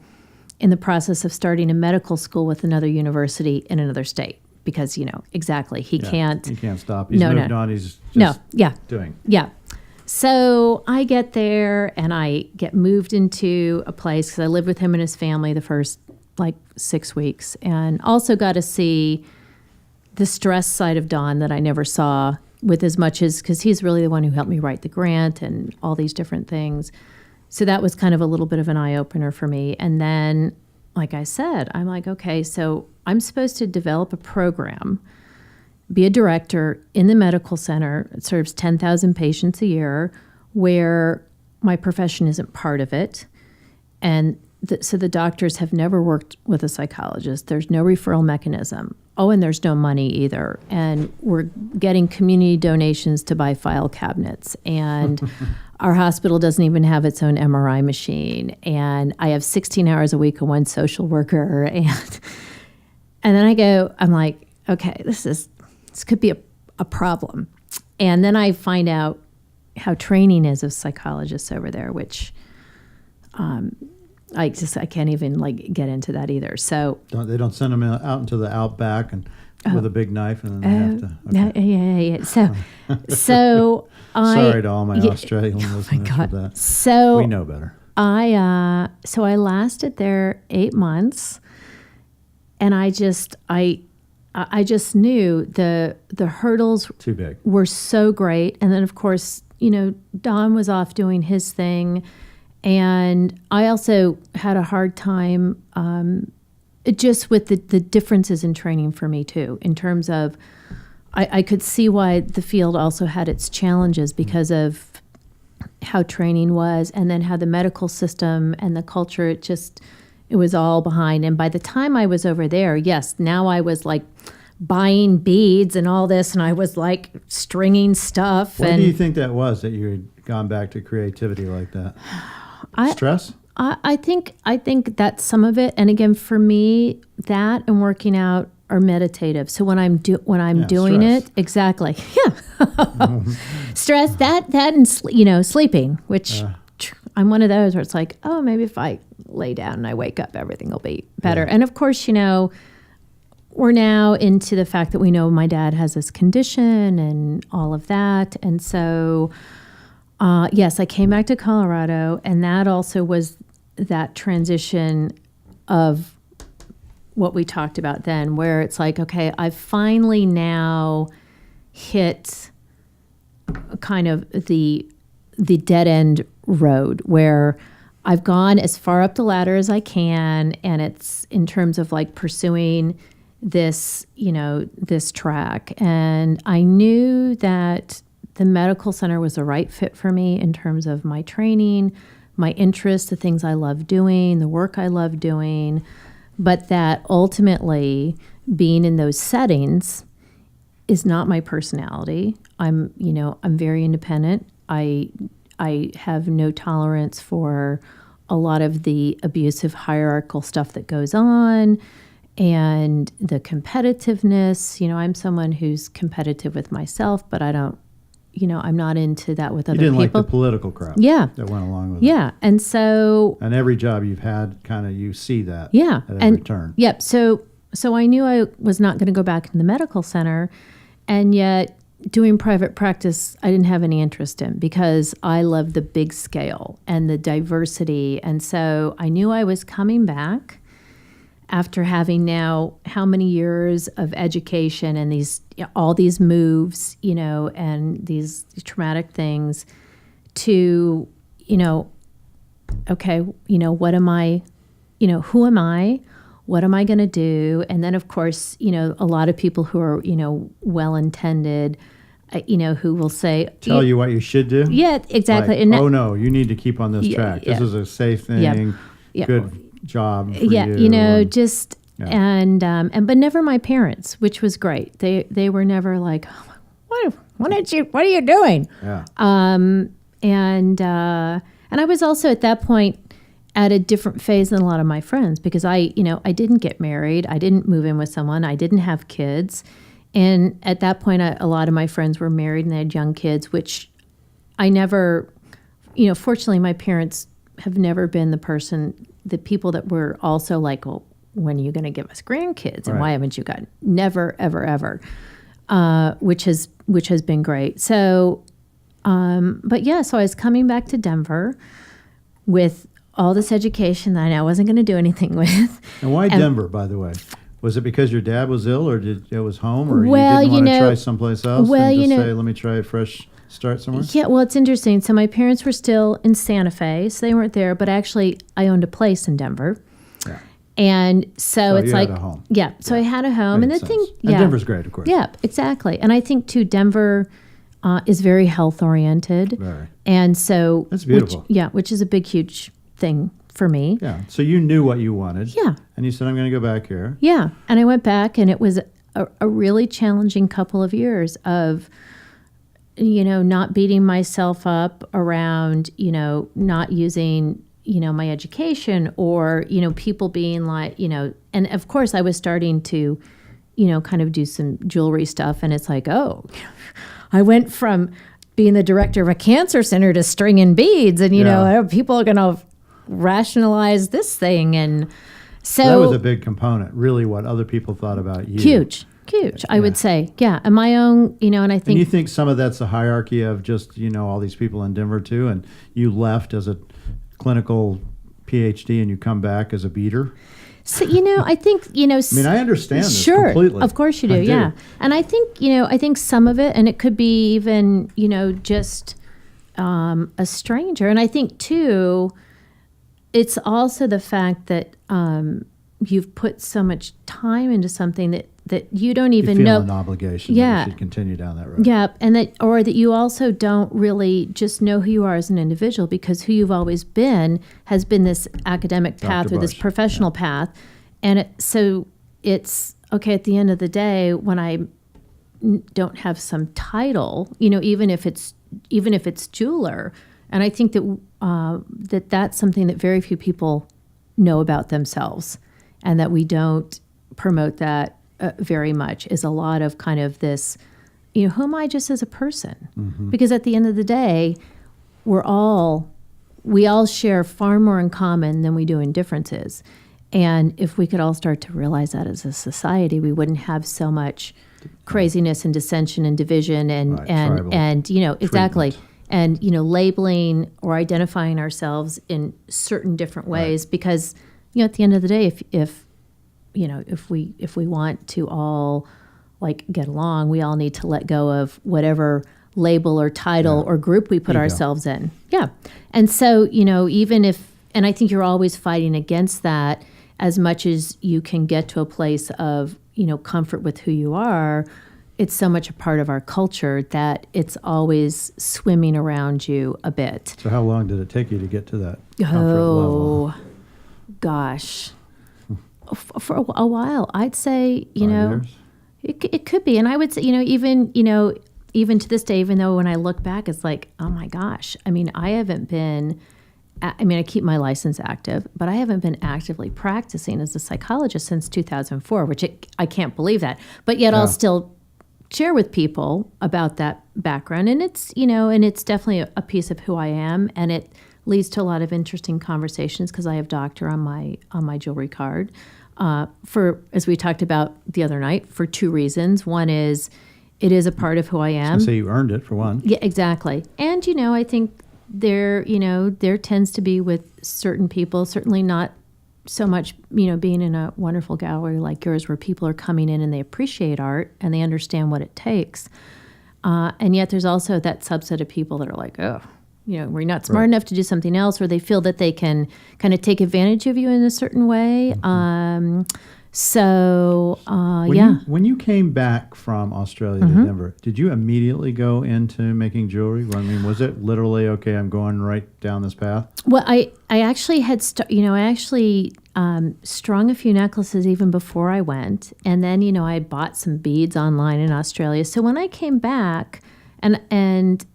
in the process of starting a medical school with another university in another state. Because, exactly, he can't. He can't stop. He's moved on. He's doing. Yeah. So I get there and I get moved into a place because I lived with him and his family the first 6 weeks, and also got to see the stress side of Don that I never saw with as much as, because he's really the one who helped me write the grant and all these different things. So that was kind of a little bit of an eye-opener for me. And then, like I said, I'm like, okay, so I'm supposed to develop a program, be a director in the medical center. It serves 10,000 patients a year, where my profession isn't part of it. And so the doctors have never worked with a psychologist. There's no referral mechanism. Oh, and there's no money either. And we're getting community donations to buy file cabinets. And our hospital doesn't even have its own MRI machine. And I have 16 hours a week of one social worker. And then I'm like, okay, this could be a problem. And then I find out how training is of psychologists over there, which I can't even get into that either. So they don't send them out into the outback and with a big knife, and then they have to. Okay. Yeah. So sorry to all my Australian listeners for that. So we know better. I lasted there 8 months, and I just knew the hurdles too big were so great. And then of course, Don was off doing his thing. And I also had a hard time just with the differences in training for me too, in terms of I could see why the field also had its challenges because of how training was, and then how the medical system and the culture, it was all behind. And by the time I was over there, yes, now I was buying beads and all this, and I was stringing stuff. Why do you think that was, that you had gone back to creativity like that? Stress? I think that's some of it. And again, for me, that and working out are meditative. So when I'm doing stress. it, exactly, stress, that and sleeping, which I'm one of those where it's like, oh, maybe if I lay down and I wake up, everything will be better. Yeah. And of course, we're now into the fact that we know my dad has this condition and all of that. And so, yes, I came back to Colorado, and that also was that transition of what we talked about then, where it's like, okay, I've finally now hit kind of the dead end road where I've gone as far up the ladder as I can, and it's in terms of pursuing this, this track. And I knew that the medical center was the right fit for me in terms of my training, my interests, the things I love doing, the work I love doing, but that ultimately being in those settings is not my personality. I'm very independent. I have no tolerance for a lot of the abusive hierarchical stuff that goes on and the competitiveness. I'm someone who's competitive with myself, but I don't I'm not into that with other You didn't people. like the political crowd. Yeah. That went along with it. Yeah. And so. And every job you've had, kind of you see that. Yeah. At every turn. Yep. So I knew I was not going to go back into the medical center, and yet doing private practice, I didn't have any interest in because I love the big scale and the diversity. And so I knew I was coming back after having now how many years of education and all these moves, and these traumatic things to, okay, what am I, who am I? What am I going to do? And then, of course, a lot of people who are, well-intended, who will say... Tell you what you should do? Yeah, exactly. Like, and oh, no, you need to keep on this track. This is a safe thing. Good job for you. Just... Yeah. But never my parents, which was great. They were never like, what are you doing? Yeah. And I was also at that point at a different phase than a lot of my friends because I didn't get married. I didn't move in with someone. I didn't have kids. And at that point, a lot of my friends were married and they had young kids, which I never, fortunately, my parents have never been the people that were also like, well, when are you going to give us grandkids? And why haven't you got never, ever, ever, which has been great. So, but yeah, so I was coming back to Denver with all this education that I know I wasn't going to do anything with. And why Denver, by the way? Was it because your dad was ill, or it was home, or well, you didn't want to try someplace else well, and just say, let me try a fresh start somewhere? Yeah, well, it's interesting. So my parents were still in Santa Fe, so they weren't there, but actually I owned a place in Denver. Yeah. And so it's like, had a home. Yeah, so I had a home. Made and the sense. thing, And Denver's great, of course. Yeah, exactly. And I think, too, Denver is very health-oriented. Very. And so... That's beautiful. Which is a big, huge thing for me. Yeah, so you knew what you wanted. Yeah. And you said, I'm going to go back here. Yeah, and I went back, and it was a really challenging couple of years of, not beating myself up around, not using... my education or, people being like, and of course I was starting to, kind of do some jewelry stuff. And it's like, oh, I went from being the director of a cancer center to stringing beads and, people are going to rationalize this thing. And so that was a big component, really what other people thought about you. Huge, I would say. Yeah. And my own, and I think. And you think some of that's a hierarchy of just, all these people in Denver too, and you left as a clinical Ph.D. and you come back as a beater? So, I think, I mean, I understand this sure, completely. Of course you do, yeah. And I think, some of it, and it could be even, just a stranger. And I think, too, it's also the fact that you've put so much time into something that you don't even know. You feel an obligation that you should continue down that road. Yeah, and that you also don't really just know who you are as an individual because who you've always been has been this academic path Dr. or this Busch. professional path. And so it's, okay, at the end of the day, when I don't have some title, even if it's jeweler, and I think that that's something that very few people know about themselves and that we don't promote that very much is a lot of kind of this, who am I just as a person? Mm-hmm. Because at the end of the day, we all share far more in common than we do in differences. And if we could all start to realize that as a society, we wouldn't have so much craziness and dissension and division and exactly. And, labeling or identifying ourselves in certain different ways because, at the end of the day, if we want to all like get along, we all need to let go of whatever label or title or group we put ourselves in. Yeah. And so, even if, and I think you're always fighting against that as much as you can get to a place of, comfort with who you are, it's so much a part of our culture that it's always swimming around you a bit. So how long did it take you to get to that comfort level? Gosh. For a while, I'd say, 5 years? It could be. And I would say, even to this day, even though when I look back, it's like, oh my gosh. I mean, I keep my license active, but I haven't been actively practicing as a psychologist since 2004, which I can't believe that. But yet I'll still share with people about that background. And it's, and it's definitely a piece of who I am, and it leads to a lot of interesting conversations because I have doctor on my jewelry card. For, as we talked about the other night, for two reasons. One is it is a part of who I am. So you earned it, for one. Yeah, exactly. And, I think there tends to be with certain people, certainly not so much, being in a wonderful gallery like yours where people are coming in and they appreciate art and they understand what it takes. And yet there's also that subset of people that are like, oh, we're not smart enough to do something else, or they feel that they can kind of take advantage of you in a certain way. Mm-hmm. When you came back from Australia to Denver, did you immediately go into making jewelry? I mean, was it literally, okay, I'm going right down this path? Well, I actually had, strung a few necklaces even before I went. And then, I bought some beads online in Australia. So when I came back, and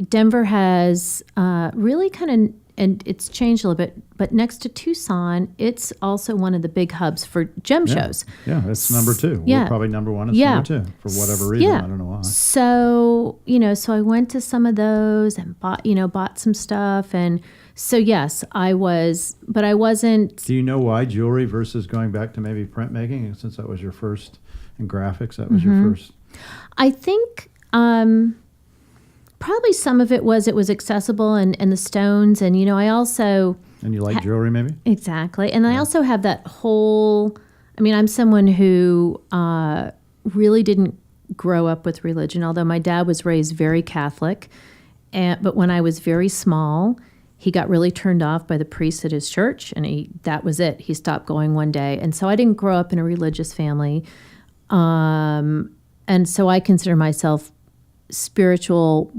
Denver has really kind of, and it's changed a little bit, but next to Tucson, it's also one of the big hubs for gem shows. Yeah, it's number 2. Yeah. We're probably number 1. It's number 2 for whatever reason. I don't know why. So, so I went to some of those and bought some stuff. And so, yes, I was, but I wasn't. Do you know why jewelry versus going back to maybe printmaking, since that was your first, and graphics, that was your first? I think probably some of it was accessible and the stones. And, I also. And you like jewelry maybe? Exactly. And I also have that whole, I'm someone who really didn't grow up with religion, although my dad was raised very Catholic. But when I was very small, he got really turned off by the priest at his church, and that was it. He stopped going one day. And so I didn't grow up in a religious family. And so I consider myself spiritual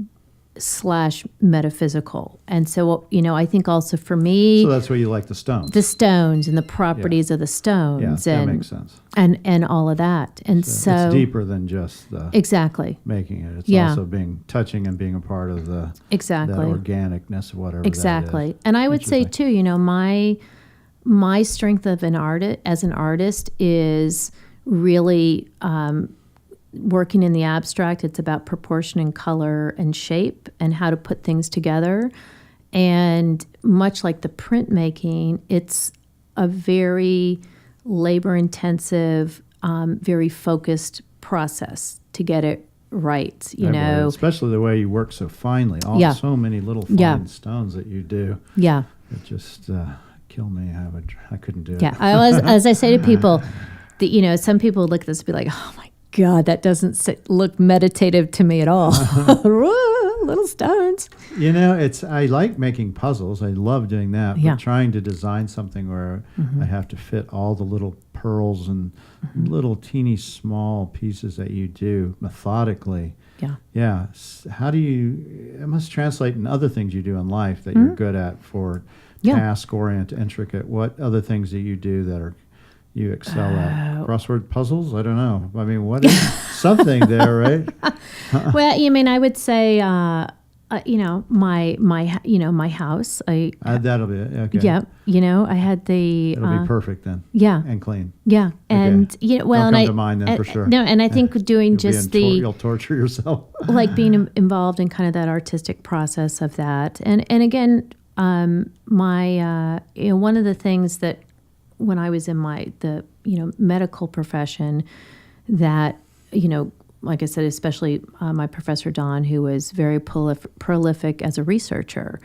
/ metaphysical. And so, I think also for me. So that's why you like the stones. The stones and the properties of the stones. Yeah, that makes sense. And all of that. And so it's deeper than just the exactly making it. It's also touching and being a part of the that organicness of whatever exactly. that is. And I would say too, my strength of as an artist is really working in the abstract. It's about proportion and color and shape and how to put things together. And much like the printmaking, it's a very labor-intensive, very focused process to get it right. Especially the way you work so finely. So many little fine stones that you do. Yeah, it just killed me. I couldn't do it. Yeah, as I say to people, that some people look at this and be like, oh my God, that doesn't look meditative to me at all. Little stones. I like making puzzles. I love doing that. But trying to design something where I have to fit all the little pearls and little teeny small pieces that you do methodically. Yeah. How do it must translate in other things you do in life that you're good at for task-oriented, intricate. What other things do you do that you excel at? Crossword puzzles? I don't know. What is something there, right? Well, I would say, my house. That'll be it. Okay. Yeah. I had the. It'll be perfect then. Yeah. And clean. Yeah. And don't come to mind then for sure. No, and I think doing you'll torture yourself. Like being involved in kind of that artistic process of that, and again, my one of the things that when I was in the medical profession, that like I said, especially my professor Don, who was very prolific as a researcher.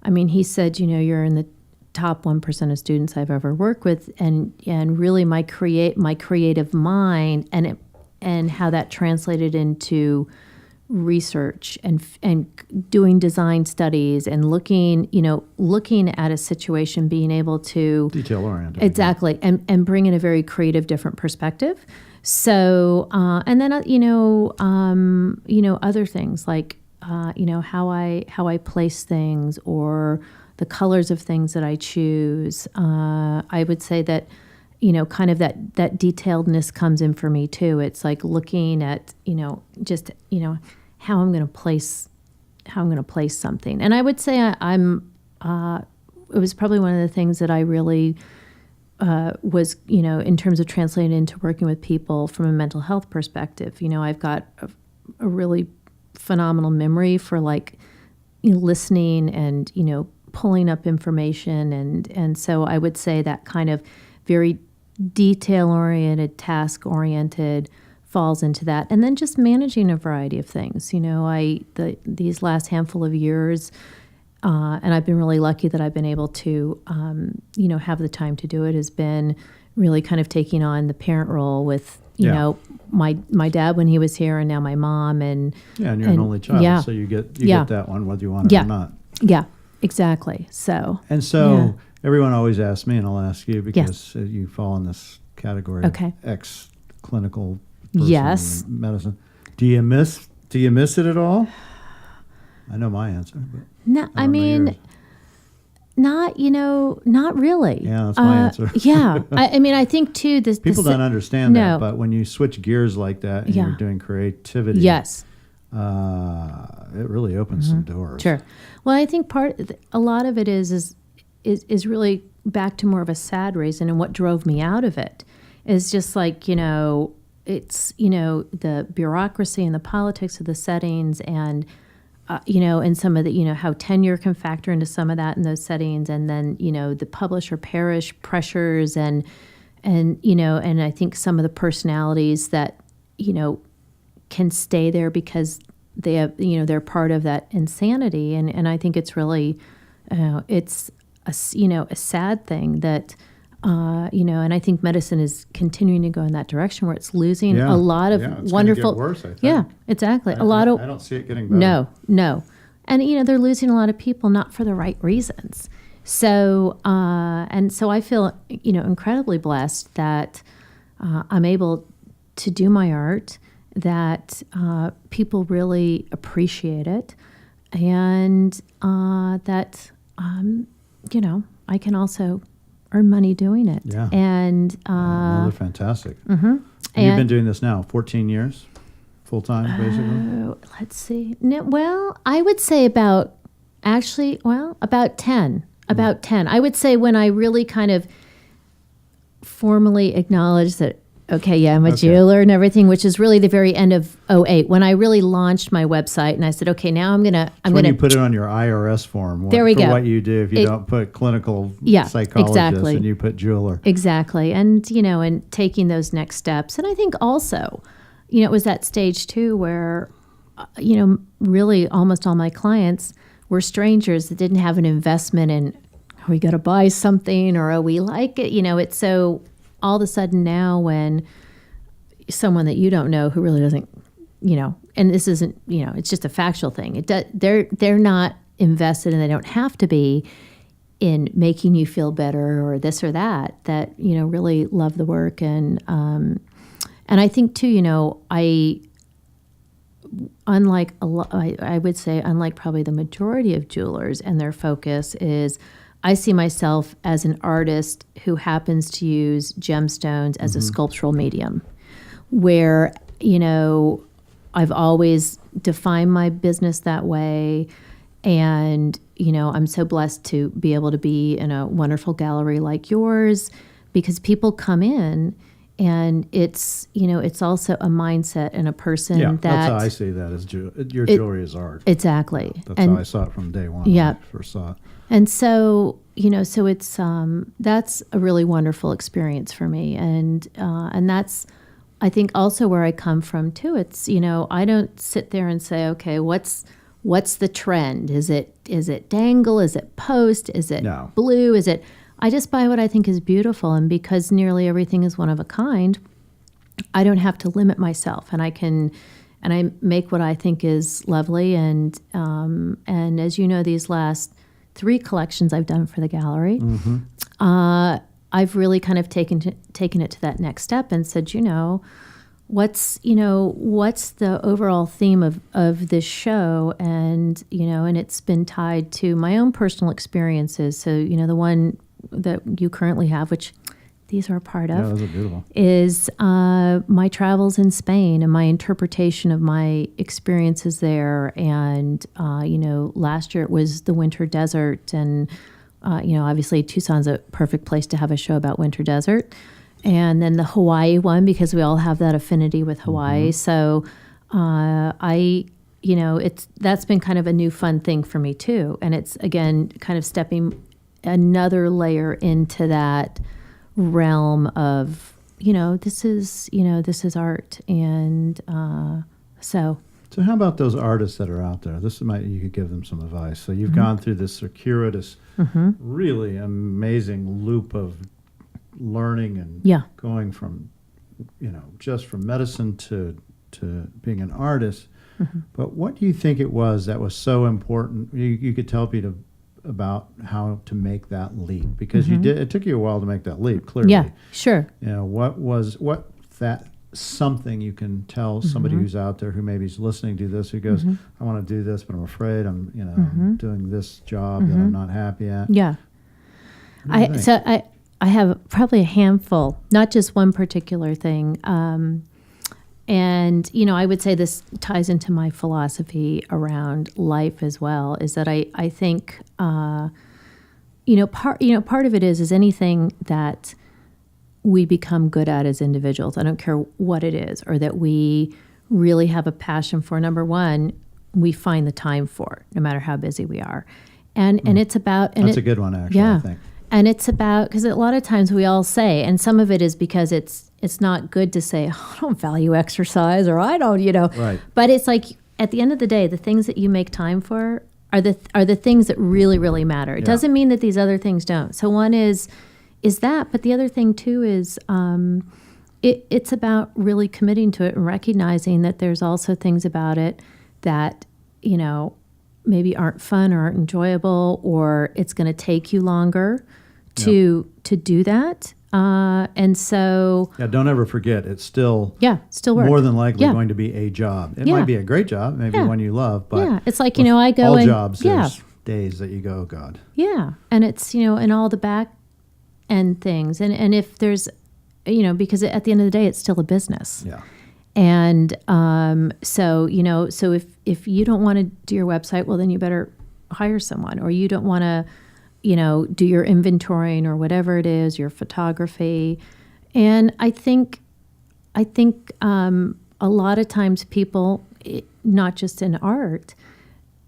He said, you're in the top 1% of students I've ever worked with, and really my creative mind and how that translated into research and doing design studies and looking at a situation, being able to detail oriented exactly and bring in a very creative different perspective. So and then other things like how I place things or the colors of things that I choose. I would say that kind of that detailedness comes in for me too. It's like looking at just how I'm going to place something. And I would say it was probably one of the things that I really was, in terms of translating into working with people from a mental health perspective. I've got a really phenomenal memory for like listening and, pulling up information. And so I would say that kind of very detail-oriented, task-oriented falls into that. And then just managing a variety of things. These last handful of years, and I've been really lucky that I've been able to, have the time to do it, has been really kind of taking on the parent role with, my dad when he was here, and now my mom. And you're an only child, so you get that one whether you want it or not. Yeah, exactly. So everyone always asks me, and I'll ask you because you fall in this category of ex-clinical person in medicine. Do you miss it at all? I know my answer, but no, I mean, not really. Yeah, that's my answer. I think too, people don't understand that, but when you switch gears like that and you're doing creativity, yes, it really opens some doors. Sure. Well, I think a lot of it is really back to more of a sad reason, and what drove me out of it is just like, it's, the bureaucracy and the politics of the settings, and and some of the, how tenure can factor into some of that in those settings, and then, the publish or perish pressures, and I think some of the personalities that, can stay there because they have, they're part of that insanity. And I think it's really, it's a sad thing that, and I think medicine is continuing to go in that direction where it's losing a lot of it's wonderful. Get worse, I think. Yeah, exactly. I don't see it getting better. No, and they're losing a lot of people not for the right reasons. So so I feel incredibly blessed that I'm able to do my art, that people really appreciate it, and that I can also earn money doing it. Yeah. And they're fantastic. Mm-hmm. And you've been doing this now 14 years, full time, basically. Let's see. No, well, I would say about 10. About 10. I would say when I really kind of formally acknowledged that, I'm a jeweler and everything, which is really the very end of 2008, when I really launched my website, and I said, okay, now I'm gonna you put it on your IRS form. There we go. What you do if you don't put clinical psychologist and you put jeweler. Exactly. And, and taking those next steps. And I think also, it was that stage too where, really almost all my clients were strangers that didn't have an investment in, we got to buy something, or we like it. It's so all of a sudden now when someone that you don't know who really doesn't, and this isn't, it's just a factual thing. They're not invested, and they don't have to be, in making you feel better or this or that really love the work. And I think too, I would say unlike probably the majority of jewelers, and their focus is, I see myself as an artist who happens to use gemstones as a sculptural medium, where, I've always defined my business that way. And, I'm so blessed to be able to be in a wonderful gallery like yours, because people come in, and it's, it's also a mindset and a person that... that's how I see that, as your jewelry is art. Exactly. That's how I saw it from day one when I first saw it. And so, so it's, that's a really wonderful experience for me. And that's, I think, also where I come from too. It's, I don't sit there and say, okay, what's the trend? Is it dangle? Is it post? Is it blue? I just buy what I think is beautiful. And because nearly everything is one of a kind, I don't have to limit myself, and I make what I think is lovely. And as you know, these last 3 collections I've done for the gallery, I've really kind of taken it to that next step and said, what's the overall theme of this show? And, and it's been tied to my own personal experiences. So, the one that you currently have, which these are a part of, those are beautiful, is my travels in Spain and my interpretation of my experiences there. And, last year it was the winter desert, and Obviously Tucson's a perfect place to have a show about winter desert. And then the Hawaii one, because we all have that affinity with Hawaii. So that's been kind of a new fun thing for me too. And it's, again, kind of stepping another layer into that realm of, this is art. And so how about those artists that are out there? You could give them some advice. So you've gone through this circuitous, really amazing loop of learning and going from, just from medicine to being an artist. But what do you think it was that was so important? You could tell people about how to make that leap, because it took you a while to make that leap, clearly. Yeah, sure. What that something you can tell somebody who's out there who maybe is listening to this, who goes, I want to do this, but I'm afraid I'm doing this job that I'm not happy at. Yeah. I have probably a handful, not just one particular thing. And, I would say this ties into my philosophy around life as well, is that I think, part of it is anything that we become good at as individuals. I don't care what it is, or that we really have a passion for. Number one, we find the time for it, no matter how busy we are. And it's about... That's a good one, actually, I think. And it's about, because a lot of times we all say, and some of it is because it's not good to say, I don't value exercise, or I don't, Right. But it's like, at the end of the day, the things that you make time for are the things that really, really matter. It doesn't mean that these other things don't. So one is that, but the other thing too is it's about really committing to it and recognizing that there's also things about it that, maybe aren't fun or aren't enjoyable, or it's going to take you longer to do that. And so... Yeah, don't ever forget, it's still work. More than likely going to be a job. It might be a great job, maybe one you love, but... it's like, I go all jobs, there's days that you go, oh, God. Yeah, and it's, and all the back end things. And if there's, because at the end of the day, it's still a business. Yeah. And so if you don't want to do your website, well, then you better hire someone, or you don't want to, do your inventorying or whatever it is, your photography. And I think a lot of times people, not just in art,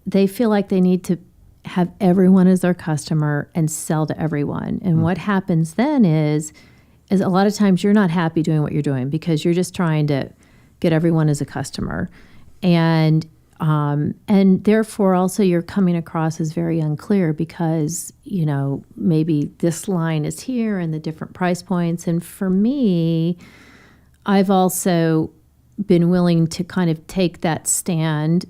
they feel like they need to have everyone as their customer and sell to everyone. And what happens then is a lot of times you're not happy doing what you're doing, because you're just trying to get everyone as a customer. And therefore also you're coming across as very unclear, because, maybe this line is here and the different price points. And for me, I've also been willing to kind of take that stand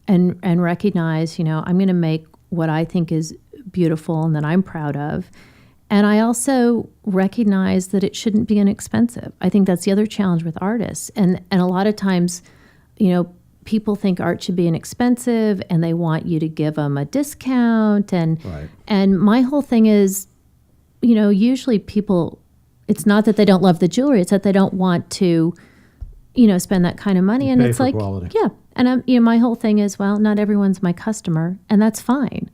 and recognize, I'm going to make what I think is beautiful and that I'm proud of. And I also recognize that it shouldn't be inexpensive. I think that's the other challenge with artists. And a lot of times, people think art should be inexpensive, and they want you to give them a discount. And my whole thing is, usually people, it's not that they don't love the jewelry, it's that they don't want to, spend that kind of money. And it's like, quality. Yeah. And my whole thing is, well, not everyone's my customer, and that's fine.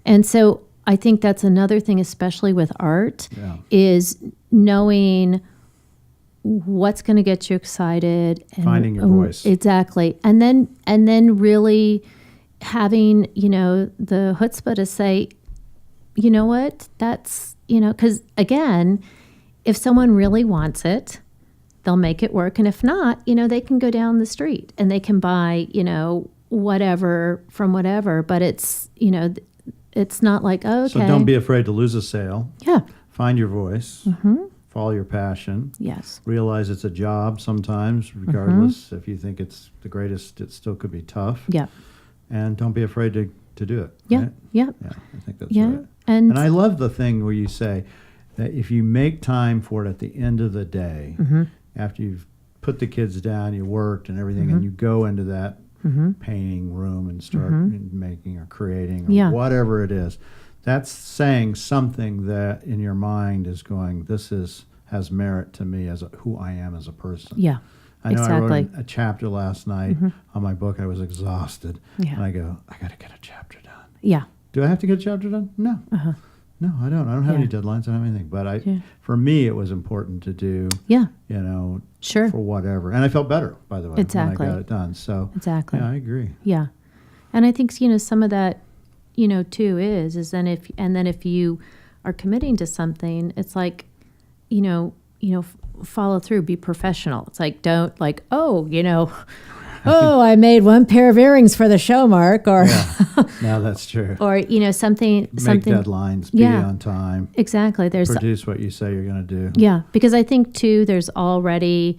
And so I think that's another thing, especially with art, is knowing what's going to get you excited, and finding your voice. Exactly. And then really having, the chutzpah to say, you know what, that's, because again, if someone really wants it, they'll make it work. And if not, they can go down the street and they can buy, whatever from whatever. But it's, it's not like, oh, okay. So don't be afraid to lose a sale. Yeah. Find your voice. Follow your passion. Yes. Realize it's a job sometimes, regardless. If you think it's the greatest, it still could be tough. Yeah. And don't be afraid to do it. Yeah. Right? Yeah. Yeah, I think that's right. And I love the thing where you say that if you make time for it at the end of the day, after you've put the kids down, you worked and everything, and you go into that painting room and start making or creating or whatever it is, that's saying something that in your mind is going, this has merit to me as who I am as a person. Yeah. I know I wrote a chapter last night on my book. I was exhausted. And I go, I got to get a chapter done. Yeah. Do I have to get a chapter done? No. No, I don't. I don't have any deadlines. I don't have anything. But for me, it was important to do, Sure. for whatever. And I felt better, by the way, Exactly. when I got it done. So, Exactly. yeah, I agree. Yeah. And I think, some of that, too is then if you are committing to something, it's like, follow through, be professional. It's like, don't oh, I made one pair of earrings for the show, Mark, or no, that's true. or something. Make deadlines, be on time. Exactly. Produce what you say you're going to do. Yeah, because I think too, there's already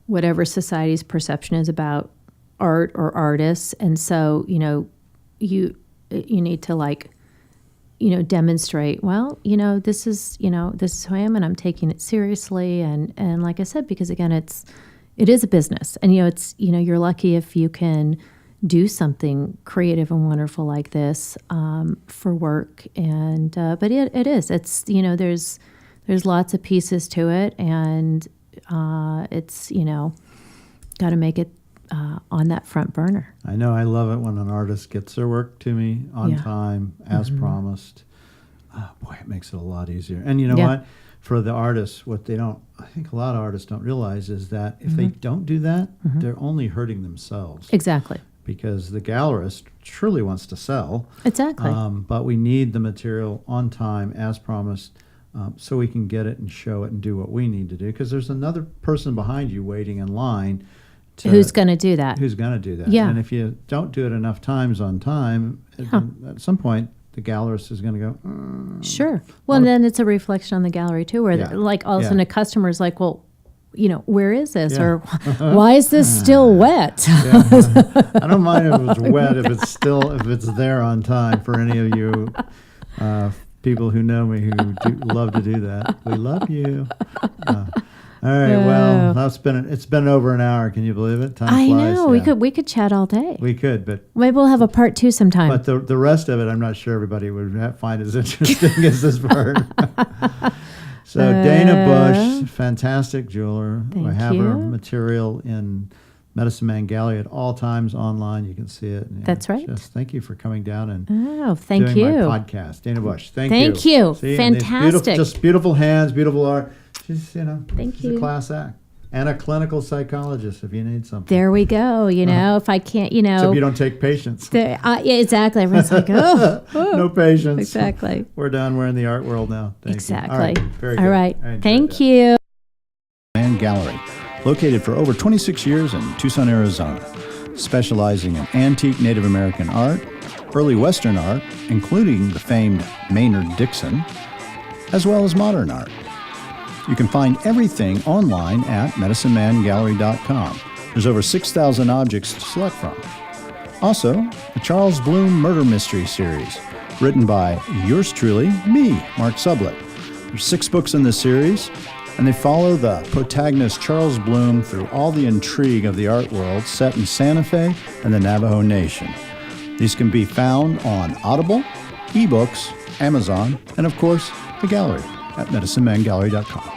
whatever society's perception is about art or artists, and so you need to demonstrate. Well, this is who I am, and I'm taking it seriously, and like I said, because again, it is a business, and it's you're lucky if you can do something creative and wonderful like this for work, and but it's there's lots of pieces to it, and it's got to make it on that front burner. I know. I love it when an artist gets their work to me on time as promised. Oh, boy, it makes it a lot easier. And you know what? For the artists, I think a lot of artists don't realize is that if they don't do that, they're only hurting themselves. Exactly. Because the gallerist truly wants to sell. Exactly. But we need the material on time as promised so we can get it and show it and do what we need to do. Because there's another person behind you waiting in line. Who's going to do that? Who's going to do that. Yeah. And if you don't do it enough times on time, at some point, the gallerist is going to go, Sure. Well, and then it's a reflection on the gallery, too, where all of a sudden a customer is like, well, where is this? Or why is this still wet? I don't mind if it's wet, if it's there on time for any of you people who know me who love to do that. We love you. All right, well, it's been over an hour. Can you believe it? Time flies. I know. We could chat all day. We could, but maybe we'll have a part 2 sometime. But the rest of it, I'm not sure everybody would find as interesting as this part. So Dana Busch, fantastic jeweler. Thank I have you. her material in Medicine Man Gallery at all times online. You can see it. And, That's right. Just thank you for coming down and thank doing you. my podcast. Dana Busch, thank you. Thank you. See, Fantastic. Just beautiful hands, beautiful art. She's, Thank she's you. a class act. And a clinical psychologist if you need something. There we go. If I can't, Except you don't take patients. Exactly. Everyone's like, no patience. Exactly. We're done. We're in the art world now. Thank exactly. You. All right. Very good. All right. Thank you. And Gallery, located for over 26 years in Tucson, Arizona, specializing in antique Native American art, early Western art, including the famed Maynard Dixon, as well as modern art. You can find everything online at medicinemangallery.com. There's over 6,000 objects to select from. Also, the Charles Bloom Murder Mystery Series, written by yours truly, me, Mark Sublette. There's 6 books in this series, and they follow the protagonist Charles Bloom through all the intrigue of the art world set in Santa Fe and the Navajo Nation. These can be found on Audible, ebooks, Amazon, and of course, the gallery at medicinemangallery.com.